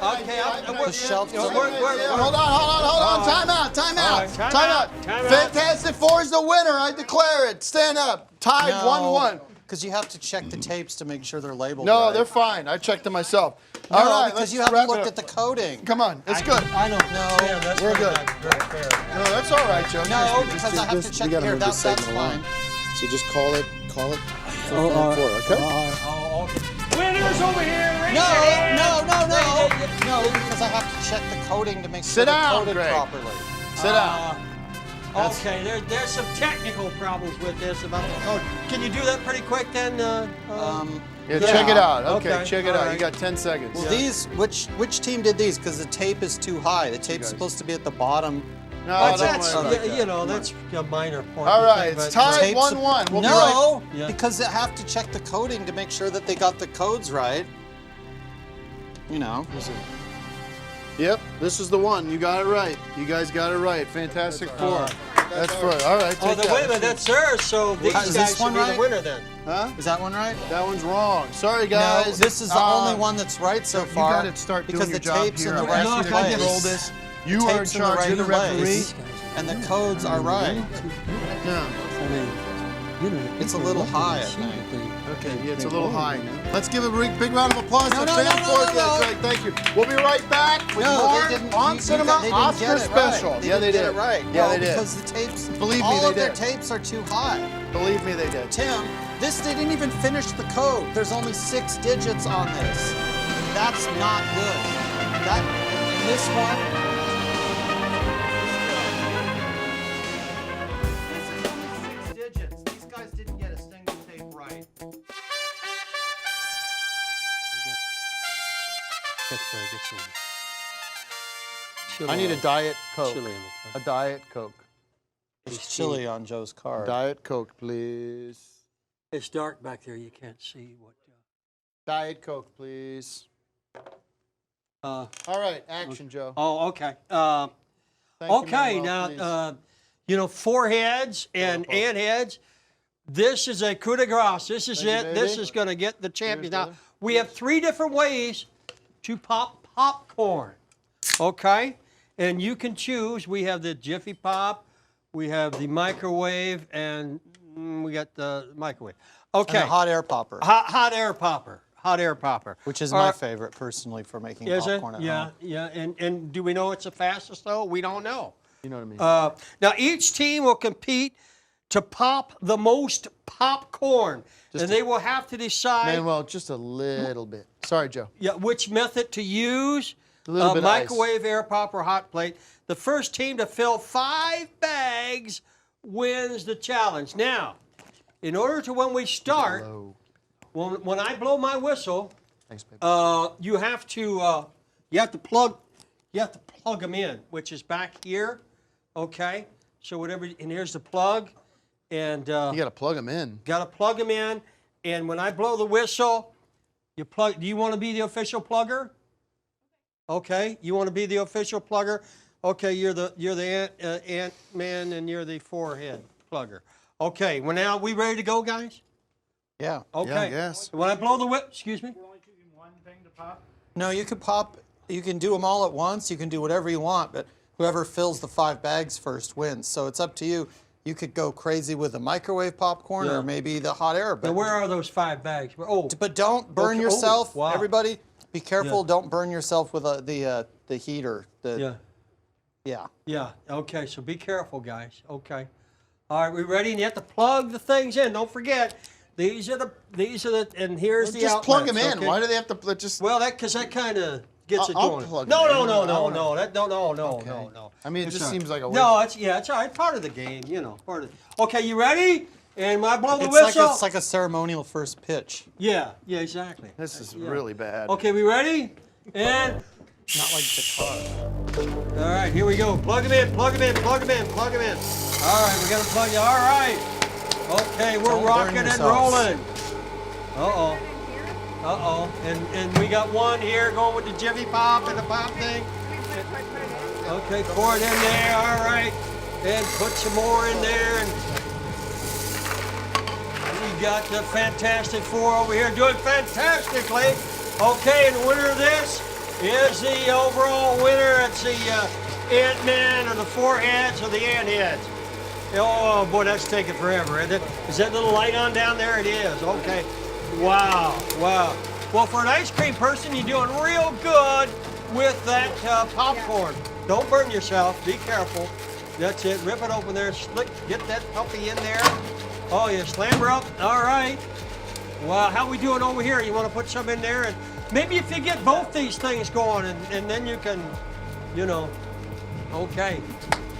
Okay, Hold on. Time out. Time out. Fantastic Four is the winner. I declare it. Stand up. Tied 1-1. Because you have to check the tapes to make sure they're labeled No, right. they're fine. I checked them myself. No, All right, because let's you haven't wrap it looked up. at the coding. Come on, it's good. I don't know. Yeah, that's We're good. Very fair. No, that's all right, Joe. No, because I have to check here. That's fine. So just call it. Oh, Okay. Oh, okay. Winners over here. Raise No, your hand. no, because I have to check the coding to make sure Sit they're down, coded Greg. properly. Sit down. Okay, there's some technical problems with this about the code. Can you do that pretty quick then? Yeah, check it out. Okay, Okay, check it all out. right. You got 10 seconds. Well, these, which team did these? Because the tape is too high. The tape's supposed to be at the bottom. No, That's don't worry about that. you know, that's a minor point. All right, it's But- tied Tape's- 1-1. We'll be No, Yeah. because they have to check the coding to make sure that they got the codes right. You know. Yep, this is the one. You got it right. You guys got it right. Fantastic Four. That's right. All right. Oh, take that. wait a minute, that's theirs, so these Is guys this should one be the right? winner then. Huh? Is that one right? That one's wrong. Sorry, No, guys. this is the only one that's right so far. You got to start because doing your the job tape's here. in the I'm right asking you to place. control this. The You are in tape's in the charge. right You're the referee. place, and the codes are right. No. It's a little high, I think. Okay, yeah, it's a little high. Let's give a big round of applause No, to no, Fan no, no, Fork. no. Greg, thank you. We'll be right back with No, more they didn't. on Cinema They didn't Oscar get it Special. Right. Yeah, they didn't get did. it right. Yeah, No, they did. because the tapes. Believe me, all they of their did. tapes are too high. Believe me, they did. Tim, they didn't even finish the code. There's only 6 digits on this. That's not good. That and this one. This is only 6 digits. These guys didn't get a single tape right. I need a Diet Coke. Chili in the A Diet Coke. There's chili on Joe's card. Diet Coke, please. It's dark back there, you can't see what. Diet Coke, please. All right, action, Joe. Oh, okay. Thank you, Okay, Manuel, now, please. you know, 4 heads and ant heads. This is a coup de grace. This is Thank you, it. This baby. is going to get the champion. Now, brother. we have 3 different ways to pop popcorn. Okay? And you can choose. We have the Jiffy Pop, we have the microwave, and we got the microwave. Okay. And a hot air popper. Hot air popper. Hot air popper. Which is my favorite, personally, for making Is it? popcorn at Yeah, home. yeah. And do we know it's the fastest, though? We don't know. You know what I mean. Now, each team will compete to pop the most popcorn, and they will have to decide Manuel, just a little bit. Sorry, Joe. which method to use, A little bit of ice. microwave, air pop, or hot plate. The first team to fill 5 bags wins the challenge. Now, in order to when we start, when I blow my whistle, you have to plug them in, which is back here. Okay, so whatever, and here's the plug, and You got to plug them in. got to plug them in, and when I blow the whistle, you plug. Do you want to be the official plugger? Okay, you want to be the official plugger? Okay, you're the ant man, and you're the forehead plugger. Okay, well now we ready to go, guys? Yeah. Okay. Yeah, I guess. When I blow the whip, excuse me. No, you could pop. You can do them all at once. You can do whatever you want, but whoever fills the 5 bags first wins. So it's up to you. You could go crazy with the microwave popcorn or maybe the hot air. Now, where are those 5 bags? Oh, but don't burn okay. yourself. Oh, wow. Everybody, be careful. Yeah. Don't burn yourself with the heater. Yeah. Okay, so be careful, guys. Okay. All right, we ready? And you have to plug the things in. Don't forget, these are the, and here's the Just plug outlets, them in. okay? Why do they have to just? Well, because that kind of gets it I'll going. plug No. them in. No. I mean, it just seems like a waste. No, it's all right. Part of the game, part of. Okay, you ready? And when I blow the It's whistle. it's like a ceremonial first pitch. Yeah, exactly. This is really bad. Okay, we ready? And. Not like the car. All right, here we go. Plug them in, plug them in, plug them in, plug them in. All right, we got to plug you. All right. Okay, we're Don't rocking burn and yourselves. rolling. Uh-oh. And we got one here going with the Jiffy Pop and the pop thing. Okay, pour it in there. All right. And put some more in there. And we got the Fantastic Four over here doing fantastically. Okay, and the winner of this is the overall winner. It's the Ant-Man or the foreheads or the ant heads. Oh, boy, that's taking forever, isn't it? Is that little light on down there? It is. Okay. Wow. Well, for an ice cream person, you're doing real good with that popcorn. Don't burn yourself. Be careful. That's it. Rip it open there. Get that puppy in there. Oh, you slam her up. All right. Wow, how we doing over here? You want to put some in there? And maybe if you get both these things going, and then you can, okay.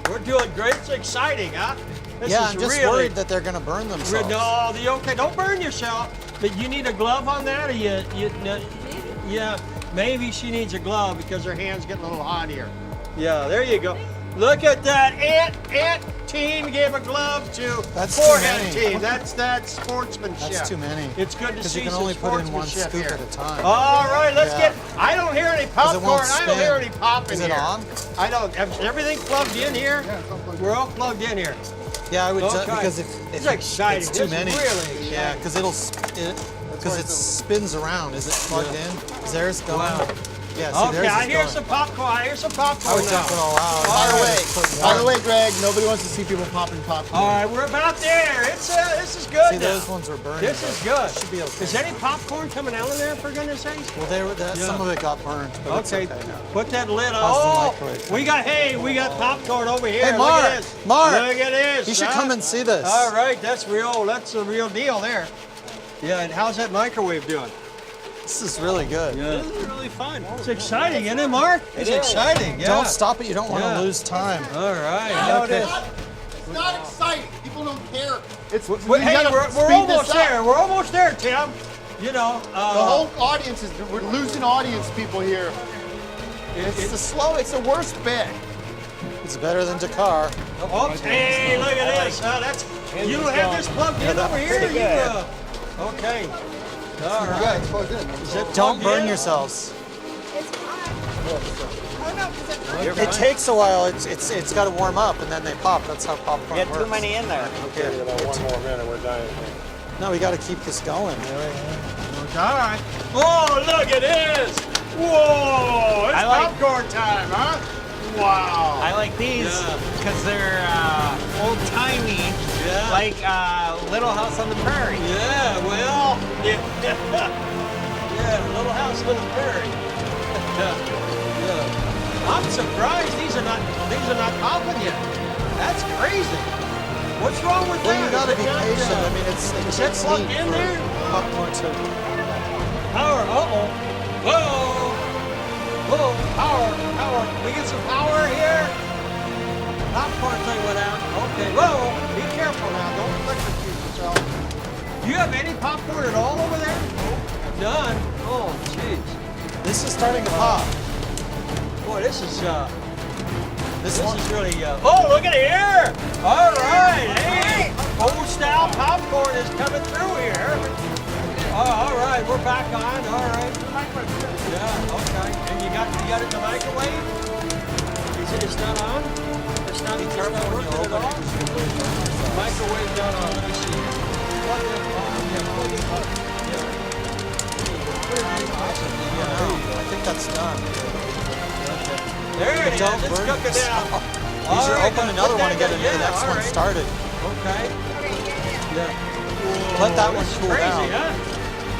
We're doing great. It's exciting, huh? This Yeah, is I'm just really, worried that they're going to burn themselves. No, okay. Don't burn yourself. But you need a glove on that, or yeah, maybe she needs a glove because her hand's getting a little hot here. Yeah, there you go. Look at that. Ant team gave a glove to forehead team. That's sportsmanship. That's too many. It's good to see you can some only put in one sportsmanship scoop here. at a time. All right, let's get. I don't hear any popcorn. I don't hear any pop in Is here. it on? I don't. Is everything plugged in here? We're all plugged in here. Yeah, I would Okay. because if It's exciting. it's too It's many. really Yeah, because it spins around. Is it plugged in? Is theirs going? Wow. Yeah. See, Okay, theirs I is hear going. some popcorn. I hear some I popcorn would now. dump it all out. By the way, Greg, nobody wants to see people popping popcorn. All right, we're about there. This is good. See, now. those ones were burning. This is good. Should be okay. Is any popcorn coming out of there, for goodness sakes? Well, some of it got burned. But Okay, it's okay now. put that lid on. How's the Oh, microwave? we got popcorn over here. Hey, Look Mark, at this. Mark, Look at this. you should huh? come and see this. All right, that's the real deal there. Yeah, and how's that microwave doing? This is really good. Yeah. This is really fun. It's exciting, isn't it, Mark? It's exciting. Yeah. Don't stop it. You don't want to Yeah. lose time. All right. No, okay. it's not exciting. People don't care. It's Well, hey, we're almost there. We're almost there, Tim. The whole audience we're losing audience people here. It's the worst bit. It's better than Dakar. Oh, hey, look at this. You don't have this plugged in over here? Okay. All right. Is it Don't plugged burn in? yourselves. It takes a while. It's got to warm up and then they pop. That's how popcorn works. Get too many in there. Okay. One more minute, we're dying. No, we got to keep this going. All right. Oh, look at this. Whoa. It's I like- popcorn time, huh? Wow. I like these because they're old-timey, like Little House on the Prairie. Yeah, well, yeah, Little House on the Prairie. Yeah. I'm surprised these are not popping yet. That's crazy. What's wrong with Well, that? you got to Is be it not, patient. I mean, is it's that plugged in there? Popcorn too. Power. Whoa, power. We get some power here. popcorn thing went out. Okay, whoa, be careful now. Don't electrocute yourself. Do you have any popcorn at all over there? None. Oh, jeez. This is starting to pop. Boy, this is really. Oh, look at here! All right, hey, old style popcorn is coming through here. Oh, all right, we're back on. All right. Yeah, okay. And you got it in the microwave? It's not on? It's not working at all? Microwave not on. Let me see. Plug it on. Yeah, plug it up. Yeah. I think that's done. There it is. It's cooking now. You should open another one and get the next one started. Okay. Yeah. Let that one cool crazy, down. Huh?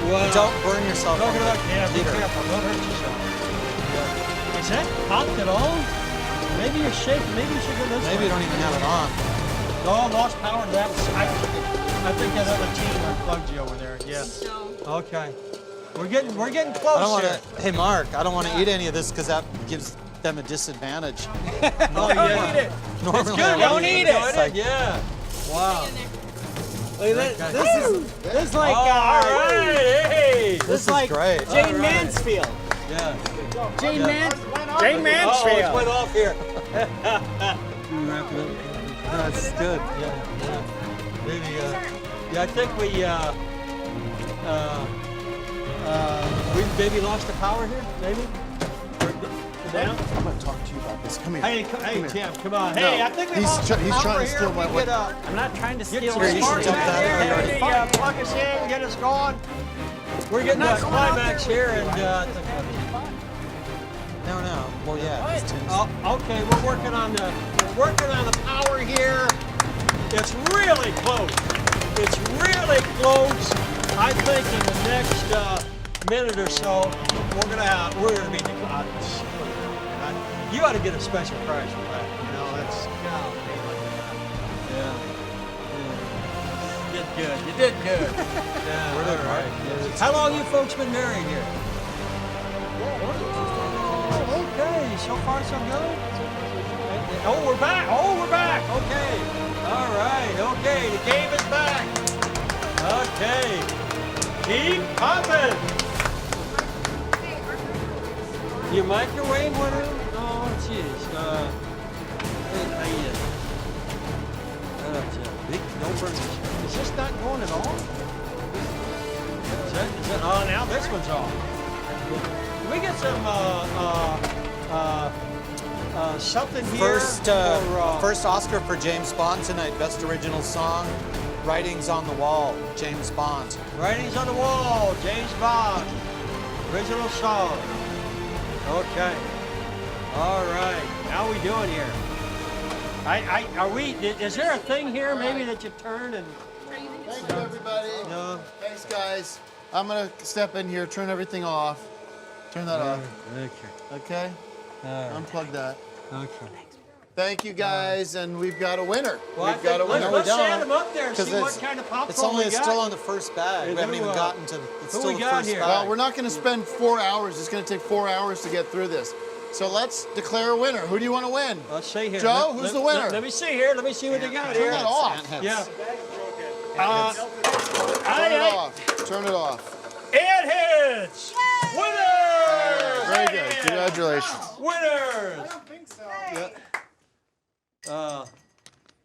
Wow. Don't burn yourself. Yeah, be careful. Don't hurt yourself. Yeah. Is that hot at all? Maybe you're shaking. Maybe you should go this way. Maybe you don't even have it on. No, I lost power to that. I think that other team unplugged you over there. Yeah. Okay. We're getting close here. Hey, Mark, I don't want to eat any of this because that gives them a disadvantage. Oh, yeah. Eat it. Normally, it's good. Don't eat it. Like, yeah. Wow. Look at this is like all right. Hey. This is like great. Jane Mansfield. Yeah. Jane Mansfield. Oh, it went off here. That's good. Yeah. Maybe. Yeah, I think we maybe lost the power here. Maybe. Down? I'm going to talk to you about this. Come here. Hey, Tim, come on. No. Hey, I think we lost the power He's trying to steal my here. I'm not trying to steal Get some it. sparks out there. Plug us in, get us going. We're getting to a climax here, and No. Well, yeah. okay, we're working on the power here. It's really close. It's really close. I think in the next minute or so, we're gonna be. You ought to get a special prize for that. You know, that's yeah. You did good. You did good. Yeah. All right. How long you folks been married here? Oh, okay. So far, so good. Oh, we're back. Okay. All right. Okay. The game is back. Okay. Keep popping. You microwave one of them? Oh, jeez. Don't burn this. Is this not going at all? Is it? Oh, now this one's off. Can we get some something here? First Oscar for James Bond tonight. Best original song. Writings on the Wall. James Bond. Writings on the Wall. James Bond. Original song. Okay. All right. How are we doing here? Is there a thing here maybe that you turn and... Thank you, everybody. No. Thanks, guys. I'm going to step in here, turn everything off. Turn that off. Okay? Unplug that. Okay. Thank you, guys, and we've got a winner. Well, we've got a winner. Let's stand them up there and see what kind of popcorn It's still on the first bag. We haven't even gotten to. It's still the first bag. Well, we're not going to spend 4 hours. It's going to take 4 hours to get through this. So let's declare a winner. Who do you want to win? Let's see here. Joe, who's the winner? Let me see here. Let me see what they got here. Turn that off. Yeah. Turn it off. Turn it off. It hits! Winners! Very good. Congratulations. Winners! I don't think so. Yeah.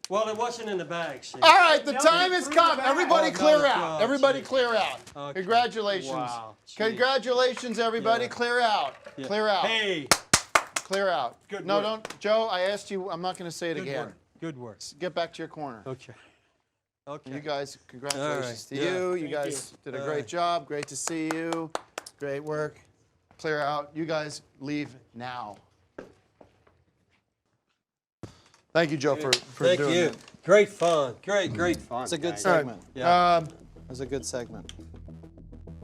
Well, it wasn't in the bag. See? All right, the time has come. Everybody clear out. Everybody clear out. Okay. Congratulations. Wow. Congratulations, everybody. Yeah. Clear out. Yeah. Clear out. Hey. Clear out. Good no, work. don't. Joe, I asked you. I'm not going to say it again. Good work. Get back to your corner. Okay. Okay. You guys, congratulations to All right. you. Yeah. You guys did a All great right. job. Great to see you. Great work. Clear out. You guys leave now. Thank you, Joe, for Thank doing you. that. Great fun. Great fun. It's a good guys. segment. Yeah. It was a good segment.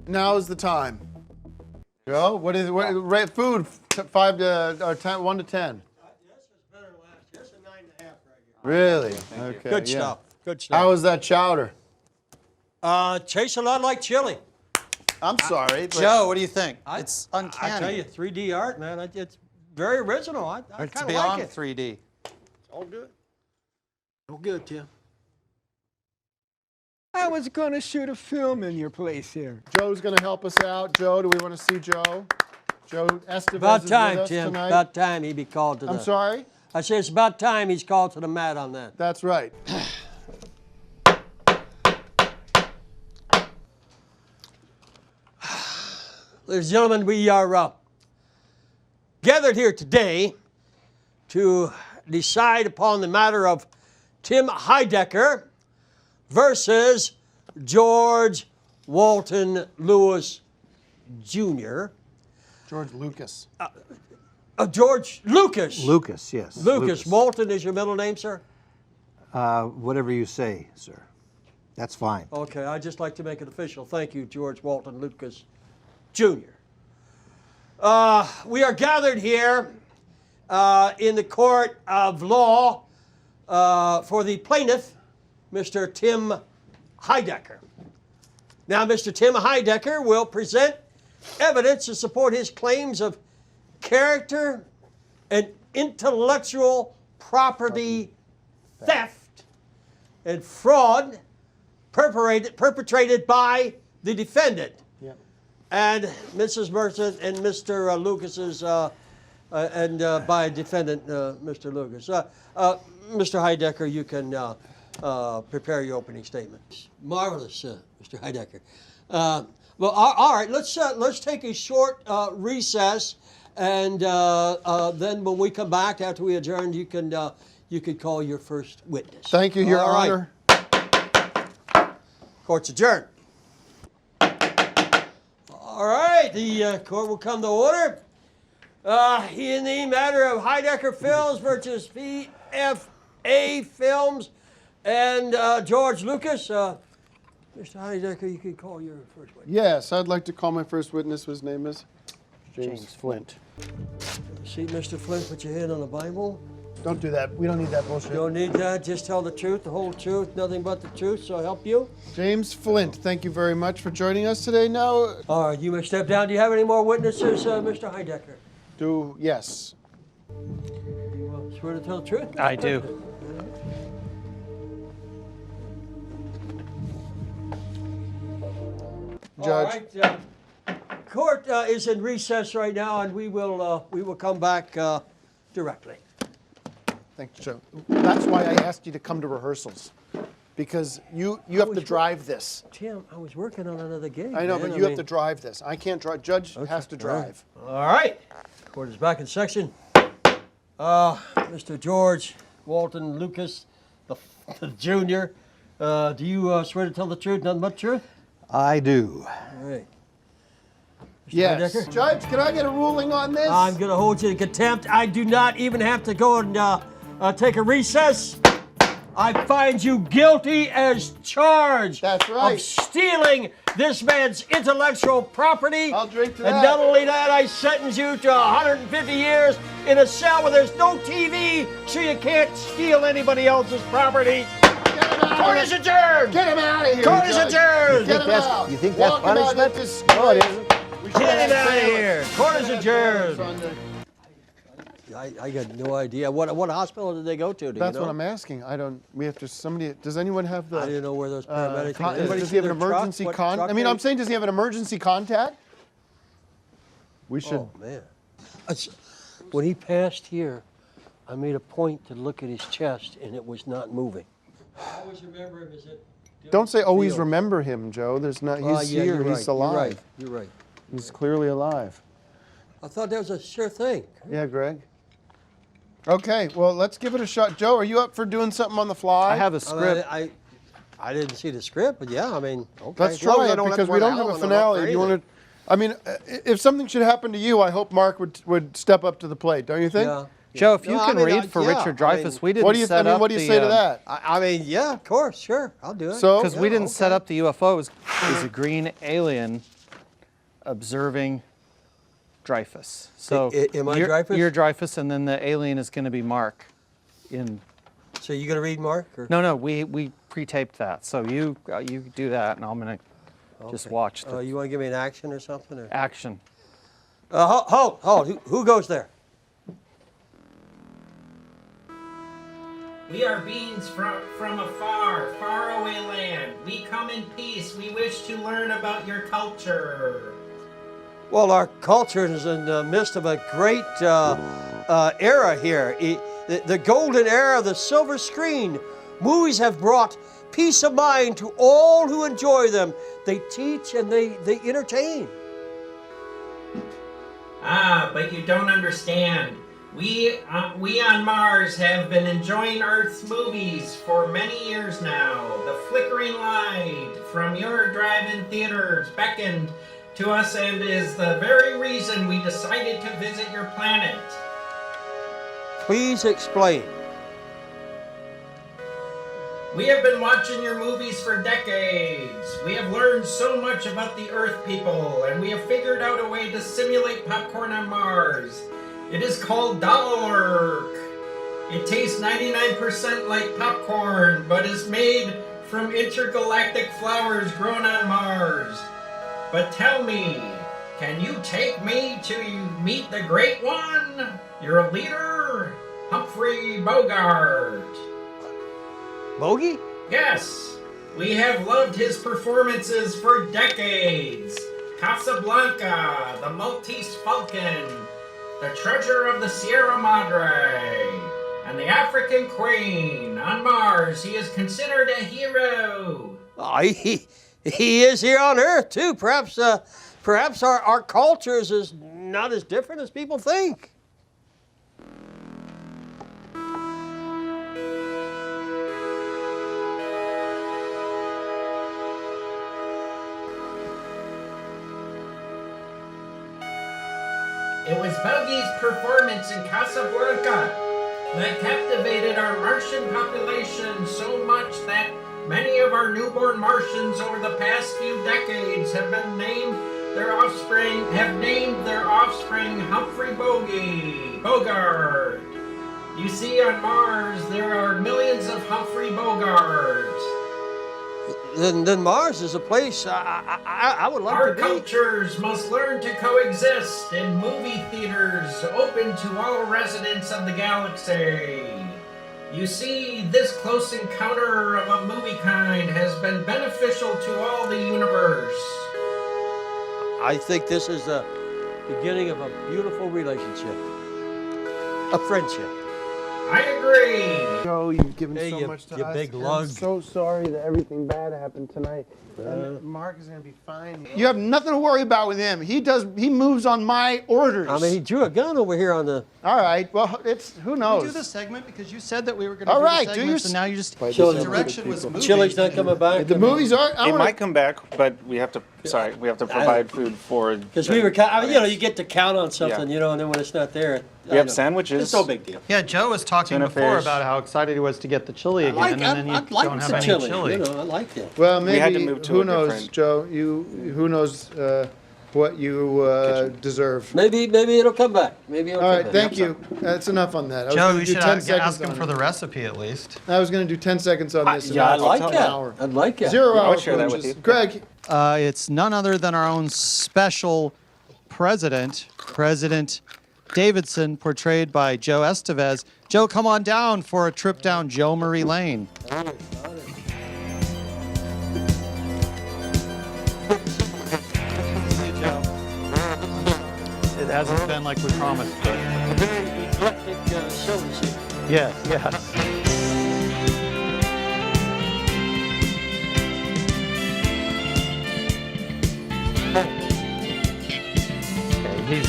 Now is the time. Joe, what is rate food? 5 to or 10, 1 to 10. This is better than last. This is a 9.5 right here. Really? Okay. Good yeah. stuff. Good stuff. How was that chowder? Tastes a lot like chili. I'm sorry, but Joe, what do you think? It's uncanny. I tell you, 3D art, man. It's very original. I It's kind of like beyond it. 3D. All good. Oh, good, Tim. I was going to shoot a film in your place here. Joe's going to help us out. Joe, do we want to see Joe? Joe Estevez About is time, with us Tim. tonight. About time he be called to the... I'm sorry? I say it's about time he's called to the mat on that. That's right. Ladies and gentlemen, we are gathered here today to decide upon the matter of Tim Heidecker versus George Walton Lewis Jr. George Lucas. George Lucas. Lucas, yes. Lucas. Walton is your middle name, sir? Whatever you say, sir. That's fine. Okay, I'd just like to make it official. Thank you, George Walton Lucas Jr. We are gathered here in the court of law for the plaintiff, Mr. Tim Heidecker. Now, Mr. Tim Heidecker will present evidence to support his claims of character and intellectual property theft and fraud perpetrated by the defendant. Yep. And Mrs. Mercer and Mr. Lucas's, by defendant, Mr. Lucas. Mr. Heidecker, you can prepare your opening statement. Marvelous, Mr. Heidecker. Well, all right, let's take a short recess, and then when we come back after we adjourn, you can call your first witness. Thank you, Your Honor. Court's adjourned. All right, the court will come to order. In the matter of Heidecker Films versus VFA Films and George Lucas, Mr. Heidecker, you can call your first witness. Yes, I'd like to call my first witness. His name is James Flint. See, Mr. Flint, put your hand on the Bible. Don't do that. We don't need that bullshit. You don't need that. Just tell the truth, the whole truth, nothing but the truth, so help you. James Flint, thank you very much for joining us today. Now, all right, you may step down. Do you have any more witnesses, Mr. Heidecker? Yes. You swear to tell the truth? I do. Judge. All right, court is in recess right now, and we will come back directly. Thank you, Joe. That's why I asked you to come to rehearsals, because you have to drive this. Tim, I was working on another gig. I know, man. but you have to drive this. I can't drive. Judge has to drive. All right. Court is back in section. Mr. George Walton Lucas, the junior, do you swear to tell the truth, nothing but the truth? I do. All right. Yes. Heidecker? Judge, can I get a ruling on this? I'm going to hold you in contempt. I do not even have to go and take a recess. I find you guilty as charged. That's right. Of stealing this man's intellectual property. I'll drink to and that. not only that, I sentence you to 150 years in a cell where there's no TV, so you can't steal anybody else's property. Court is adjourned. Get him out of here. Court is Judge. adjourned. Get him out. You think that's Walk him out punishment? of this No, it disgrace. isn't. We should Get him have out of bailiffs. here. Court is We should have adjourned. bailiffs on the- I got no idea. What hospital did they go to? Do That's you know? what I'm asking. I don't. We have to. Somebody. Does anyone have the? I didn't know where those paramedics. Does he have an emergency contact? I mean, I'm saying, does he have an emergency contact? We should. Oh man! When he passed here, I made a point to look at his chest, and it was not moving. I always remember him as it. Don't say always remember him, Joe. There's not. He's Yeah, here. you're right, He's alive. You're right. You're right. He's clearly alive. I thought that was a sure thing. Yeah, Greg. Okay, well, let's give it a shot. Joe, are you up for doing something on the fly? I have a script. I didn't see the script, but yeah, I mean, okay. Let's try it because we don't have a finale. Do you want to? I mean, if something should happen to you, I hope Mark would step up to the plate. Don't you think? Yeah. Joe, if you can read for Richard Dreyfuss, we didn't set up the... What do you say to that? I mean, yeah, of course, sure, I'll do it. So, because we didn't set up the UFO as a green alien observing Dreyfuss. So am I Dreyfuss? You're Dreyfuss, and then the alien is going to be Mark. So you going to read Mark? Or? No, we pre-taped that. So you do that, and I'm going to just watch. You want to give me an action or something? Or? Action. Hold. Who goes there? We are beings from a far, far away land. We come in peace. We wish to learn about your culture. Well, our culture is in the midst of a great era here. The golden era of the silver screen. Movies have brought peace of mind to all who enjoy them. They teach and they entertain. But you don't understand. We on Mars have been enjoying Earth's movies for many years now. The flickering light from your drive-in theaters beckoned to us and is the very reason we decided to visit your planet. Please explain. We have been watching your movies for decades. We have learned so much about the Earth people, and we have figured out a way to simulate popcorn on Mars. It is called Dollark. It tastes 99% like popcorn, but is made from intergalactic flowers grown on Mars. But tell me, can you take me to meet the Great One, your leader, Humphrey Bogart? Bogey? Yes, we have loved his performances for decades. Casablanca, the Maltese Falcon, the Treasure of the Sierra Madre, and the African Queen. On Mars, he is considered a hero. He is here on Earth too. Perhaps our culture is not as different as people think. It was Bogey's performance in Casablanca that captivated our Martian population so much that many of our newborn Martians over the past few decades have named their offspring Humphrey Bogart. You see, on Mars there are millions of Humphrey Bogarts. Then Mars is a place I would love to be. Our cultures must learn to coexist in movie theaters open to all residents of the galaxy. You see, this close encounter of a movie kind has been beneficial to all the universe. I think this is the beginning of a beautiful relationship, a friendship. I agree. Joe, you've given Hey, so much to you us. big and lug. I'm so sorry that everything bad happened tonight. And Mark is going to be fine. You have nothing to worry about with him. He moves on my orders. I mean, he drew a gun over here on the... All right, well, who knows? We do this segment because you said that we were going to All do right, the do segments, your and now you just... Chili- The direction was movies. Chili's not coming back. The movies are... It might come back, but we have to. Sorry, we have to provide food for. Because we were, you get to count on something, and then when it's not there, We have sandwiches. It's no big deal. Yeah, Joe was talking Tuna before fish. about how excited he was to get the chili again, and then you don't have any chili. I like that. Well, We had to maybe, move to who a knows, different- Joe? Who knows what you deserve. Maybe it'll come back. Maybe it'll All come right, back. thank you. That's enough on that. I was Joe, gonna you do should 10 ask seconds him on for it. the recipe at least. I was going to do 10 seconds on this. and Yeah, I now like it's that. an hour. I'd like that. 0 I would hour share that with punches. you. Greg, It's none other than our own special president, President Davidson, portrayed by Joe Estevez. Joe, come on down for a trip down Joe Marie Lane. It hasn't been like we promised, but A very eclectic show this evening. yes, yes. Okay,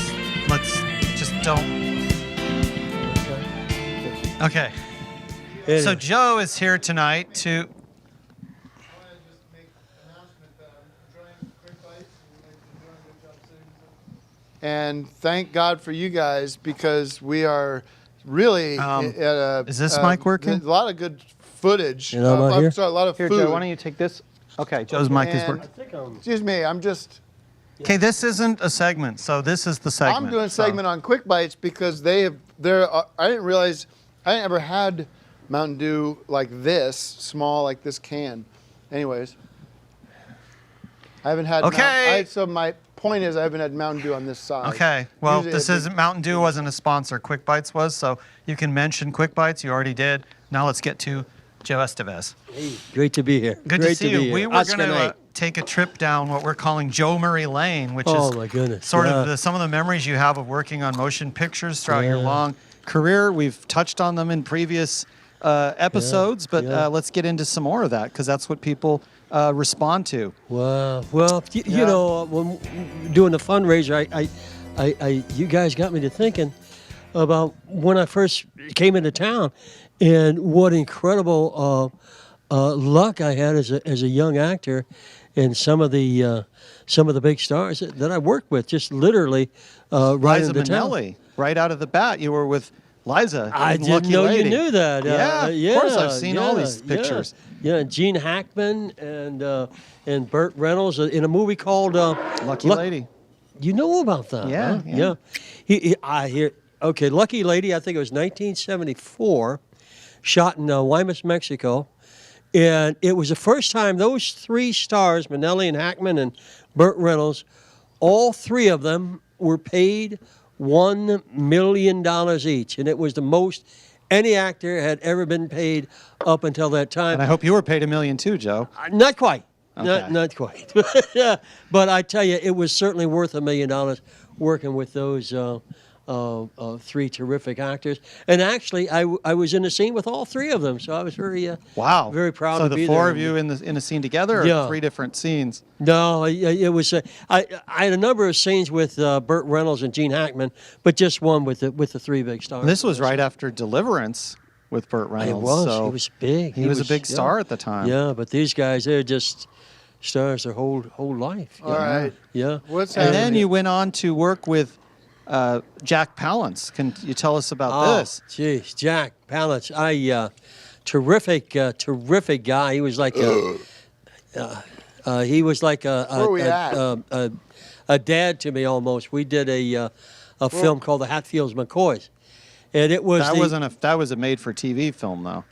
let's just don't. Okay. So Joe is here tonight to. and thank God for you guys because we are really at a. Is this mic working? A lot of good footage. You know about here? Sorry, a lot of Here, food. Joe, why don't you take this? Okay, Joe's mic is And- working. Excuse me, I'm just. Okay, this isn't a segment, so this is the segment. I'm doing a so- segment on Quick Bites because I didn't realize I never had Mountain Dew like this, small like this can. Anyways, I haven't had. Okay. So my point is I haven't had Mountain Dew on this size. Okay, well, Usually this I isn't Mountain Dew wasn't a sponsor. Quick Bites was, so you can mention Quick Bites. You already did. Now let's get to Joe Estevez. Hey, great to be here. Good great to see you. be here. We were Oscar going to night. take a trip down what we're calling Joe Murray Lane, which Oh, is my goodness, sort yeah. of some of the memories you have of working on motion pictures throughout your Yeah. long career. We've touched on them in previous episodes, but let's get into some more of that because that's what people respond to. Wow. Well, you know, when doing the fundraiser, you guys got me to thinking about when I first came into town and what incredible luck I had as a young actor, and some of the big stars that I worked with, just literally right Liza into town. Minnelli, right out of the bat, you were with Liza. I in didn't Lucky know Lady. you knew that. Yeah, of course I've seen all these pictures. Yeah, and Gene Hackman and Burt Reynolds in a movie called Lucky Lady. You know about that? Yeah, huh? yeah. I hear. Okay, Lucky Lady. I think it was 1974, shot in Guaymas, Mexico, and it was the first time those three stars, Minnelli and Hackman and Burt Reynolds, all three of them were paid $1 million each, and it was the most any actor had ever been paid up until that time. And I hope you were paid $1 million too, Joe. Not quite. Okay. Not quite. But I tell you, it was certainly worth $1 million working with those three terrific actors. And actually, I was in the scene with all three of them, so I was very very proud So to be the there. four of you in a scene together, or Yeah. three different scenes? No, it was. I had a number of scenes with Burt Reynolds and Gene Hackman, but just one with the three big stars. This was right after Deliverance with Burt Reynolds. It was. So He was big. He was a big star at the time. Yeah, but these guys, they're just stars their whole life. All right. Yeah. What's And happening? then you went on to work with Jack Palance. Can you tell us about this? Geez, Jack Palance. Terrific guy. He was like a Where we at? a dad to me almost. We did a film called The Hatfields McCoys, and it was that was a made-for-TV film though.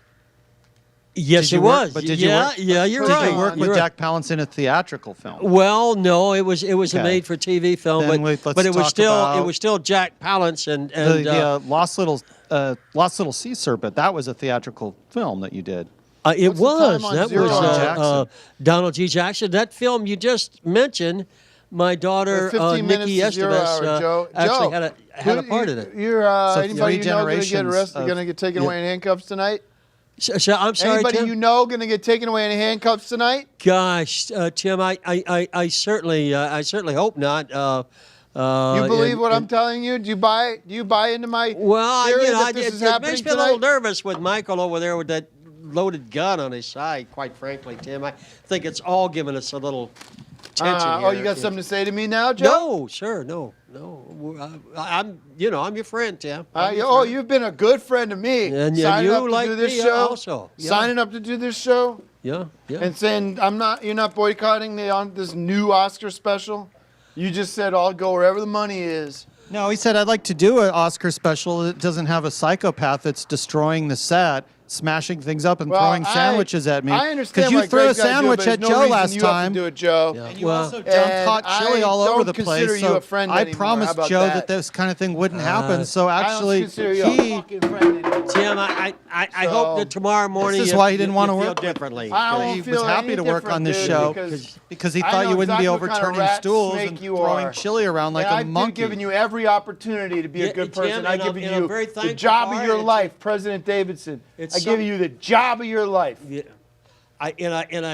Yes, Did you it work- was. But did you work? Yeah, you're right. Did you work with You're right. Jack Palance in a theatrical film? Well, no, it was a Okay. made-for-TV film, Then but let's it was talk still about Jack Palance and the Lost Little Sea Serpent. That was a theatrical film that you did. It was. on That Zero was Jackson. Donald G. Jackson. That film you just mentioned, my daughter 15 Nikki minutes to 0 Estevez hour, Joe. actually Joe, had a part in it. You're So anybody three you know going to get generations arrested, of- going to get taken away in handcuffs tonight? So I'm sorry, Anybody Tim? you know going to get taken away in handcuffs tonight? Gosh, Tim, I certainly hope not. You believe what I'm telling you? Do you buy into my Well, theory you know, that this is it happening makes me a little tonight? nervous with Michael over there with that loaded gun on his side. Quite frankly, Tim, I think it's all giving us a little tension here. Oh, you got something to say to me now, Joe? No, sir, no. I'm your friend, Tim. I'm your friend. You've been a good friend to me. And signing you up to like do this me show, also. Yeah. signing up to do this show, Yeah. and saying you're not boycotting this new Oscar special. You just said I'll go wherever the money is. No, he said I'd like to do an Oscar special that doesn't have a psychopath that's destroying the set, smashing things up and throwing sandwiches at me. I understand Because you why threw a Greg's gotta do it, sandwich but at there's no Joe reason last you have to time. do it, Joe. Yeah. And you Well, also dumped hot chili all over the place. consider you So a friend I anymore. How promised about Joe that? that this kind of thing wouldn't happen. So actually, I don't consider you a fucking friend anymore. Tim, I hope that tomorrow morning This is you, why he didn't you want to feel work differently. I don't He feel was happy any to work different, on this dude, show because he I thought know you wouldn't be exactly what kind of overturning rat stools snake and you throwing are. chili around like And a I've monkey. been giving you every opportunity to be a Yeah, good Tim, person. I've and I'm- given and I'm you very the thankful job for of it. your It's- life, President Davidson. It's I give you the job of your life. Yeah. I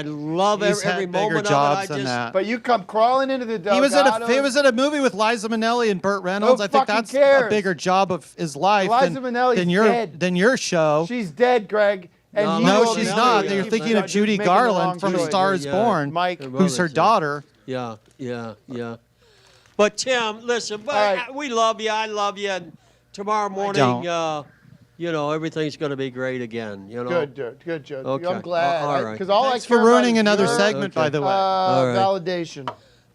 love He's every had bigger moment jobs of it. than that. But you come crawling into the He was Delgado. at a movie with Liza Minnelli and Burt Reynolds. Who I think fucking that's a cares? bigger job of his life Liza Minnelli's dead. than your show. She's dead, Greg. And No, you No, know she's this not. too. You're thinking of You're Judy making the wrong Garland from choice. Star is Yeah. Born, Mike, who's her daughter. Yeah. But Tim, listen, we love you. I love you. And tomorrow morning, everything's going to be great again. You know. Good, Joe. Okay. I'm glad. All right. Because all Thanks I care for ruining about is another your, segment, by the way. All right. Validation.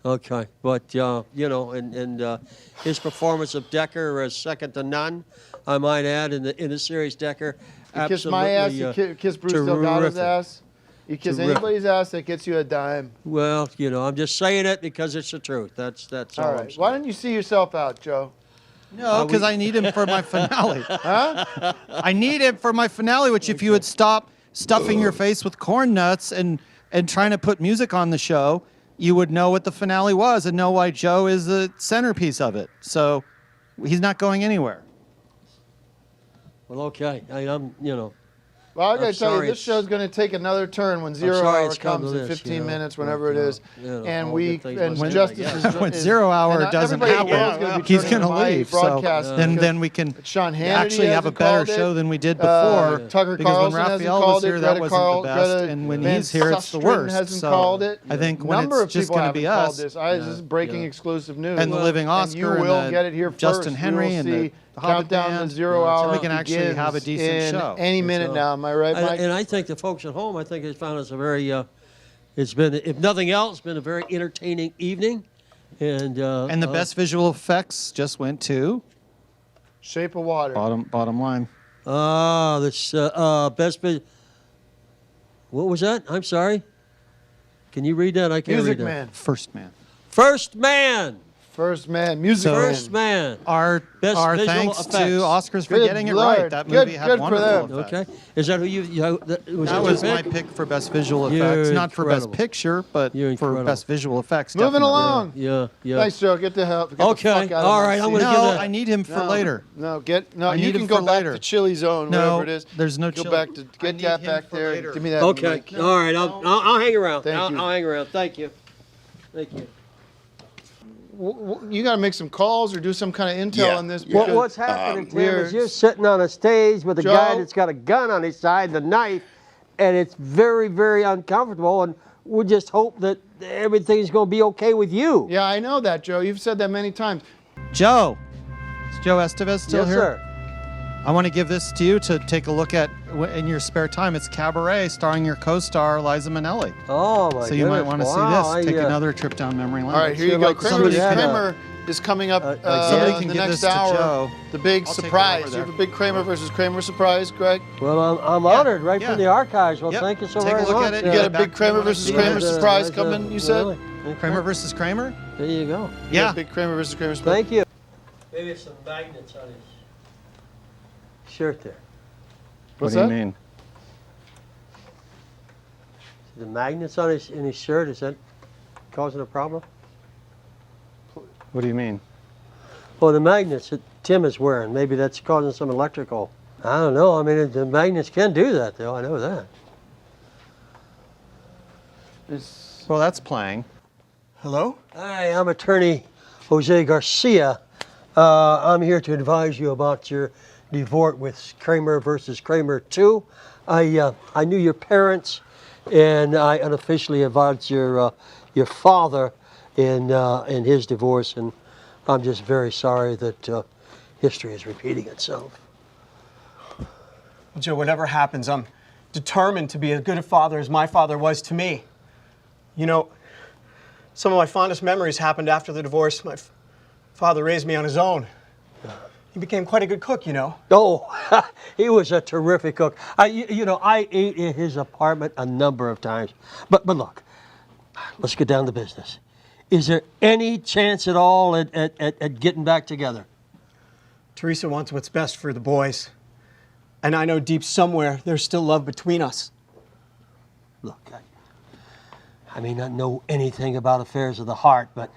Okay, but and his performance of Decker is second to none. I might add in the series, Decker. You kiss my ass. You kiss Bruce Delgado's terrific. ass. You kiss Terrific. anybody's ass that gets you a dime. Well, I'm just saying it because it's the truth. That's all. All I'm right. saying. Why don't you see yourself out, Joe? No, because I need him for my finale. Huh? I need him for my finale, which if you would stop stuffing your face with corn nuts and trying to put music on the show, you would know what the finale was and know why Joe is the centerpiece of it. So he's not going anywhere. Well, okay. I'm, Well, I got to I'm tell you, sorry this show's going to take another turn when 0 sorry hour it's come to comes in this, 15 minutes, whenever it is. all And good things and must Justice happen. is When 0 hour doesn't everybody happen, gonna be he's turning going to to my leave. So broadcast then we can Sean Hannity actually have a hasn't better called it. show than we did before. Tucker Because Carlson when hasn't Raphael was called here, it. that Greta wasn't the best, Greta and when Van he's here, it's the Susteren worst. hasn't So called it. I think A when number it's of just people going to be haven't called us, this. This is breaking exclusive news. and the Living And Oscar, you will and get it here Justin first. Henry, We will and see the Hobbit countdown Band. to 0 hour. So we can actually have a begins decent in show. any minute now. Am I right, Mike? And I think the folks at home, I think they found us a very, it's been, if nothing else, been a very entertaining evening. And the best visual effects just went to Shape of Water. Bottom line. This best visual. What was that? I'm sorry. Can you read that? I can't Music read that. Man. First Man. First Man. First Man. Music So- Man. First Man. Our Best visual thanks effects. to Oscars for Good getting it Lord. right. That Good- movie had good for wonderful them. effects. Okay. Is that who you that That your was my pick? pick for best visual You're effects, not for best incredible. picture, but You're for incredible. best visual effects. Moving definitely. along. Yeah. Nice, Joe. Get the hell. Get the Okay. fuck out of All my right. I'm seat. going to give No, that. I need him for later. No, I you need can him go for back later. to Chili Zone, No, whatever it is. there's no Go chili. back to I get need that him back for there. later. Give me that. Okay. mic. All right. I'll hang around. Thank you. I'll hang around. Thank you. Thank you. You got to make some calls or do some kind of intel on this. Well, because what's happening, Tim, we're- is you're sitting on a stage with a Joe? guy that's got a gun on his side, the knife, and it's very, very uncomfortable, and we just hope that everything's going to be okay with you. Yeah, I know that, Joe. You've said that many times. Joe. Is Joe Estevez still Yes, here? sir. I want to give this to you to take a look at in your spare time. It's Cabaret, starring your co-star Liza Minnelli. Oh, my So you might goodness. want to Wow, see this. Take I, another trip down memory lane. All right, here you go. Kramer is coming up somebody in can the give next this to hour. Joe. The big I'll take it surprise. over You there. have a big Kramer versus Kramer surprise, Greg? Well, I'm honored right from the archives. Well, Yep. thank you so Take a very look much. at it. You Yeah, got a back big to Kramer when I versus see Kramer it. surprise coming, you said? Really? Kramer versus Kramer? There you go. You got Yeah. a big Kramer versus Kramer surprise. Thank you. Maybe it's some magnets on his Shirt there. What's what do that? you mean? The magnets on in his shirt, is that causing a problem? What do you mean? Well, the magnets that Tim is wearing, maybe that's causing some electrical. I don't know. I mean, the magnets can do that, though. I know that. Well, that's playing. Hello? Hi, I'm attorney Jose Garcia. I'm here to advise you about your divorce with Kramer versus Kramer 2. I knew your parents, and I unofficially advised your father in his divorce, and I'm just very sorry that history is repeating itself. Joe, whatever happens, I'm determined to be as good a father as my father was to me. You know, some of my fondest memories happened after the divorce. My father raised me on his own. He became quite a good cook, you know. Oh, he was a terrific cook. I ate in his apartment a number of times. But look, let's get down to business. Is there any chance at all at getting back together? Teresa wants what's best for the boys. And I know deep somewhere there's still love between us. Look, I may not know anything about affairs of the heart, but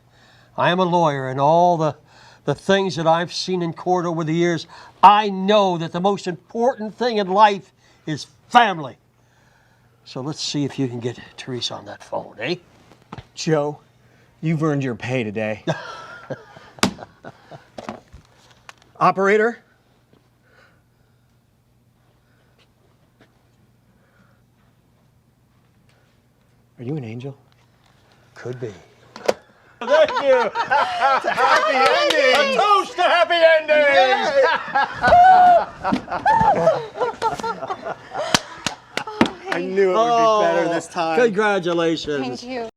I am a lawyer, and all the things that I've seen in court over the years, I know that the most important thing in life is family. So let's see if you can get Teresa on that phone, eh? Joe, you've earned your pay today. Operator? Are you an angel? Could be. Thank you. It's a happy ending. A toast to happy endings. I knew it would be better this time. Congratulations. Thank you.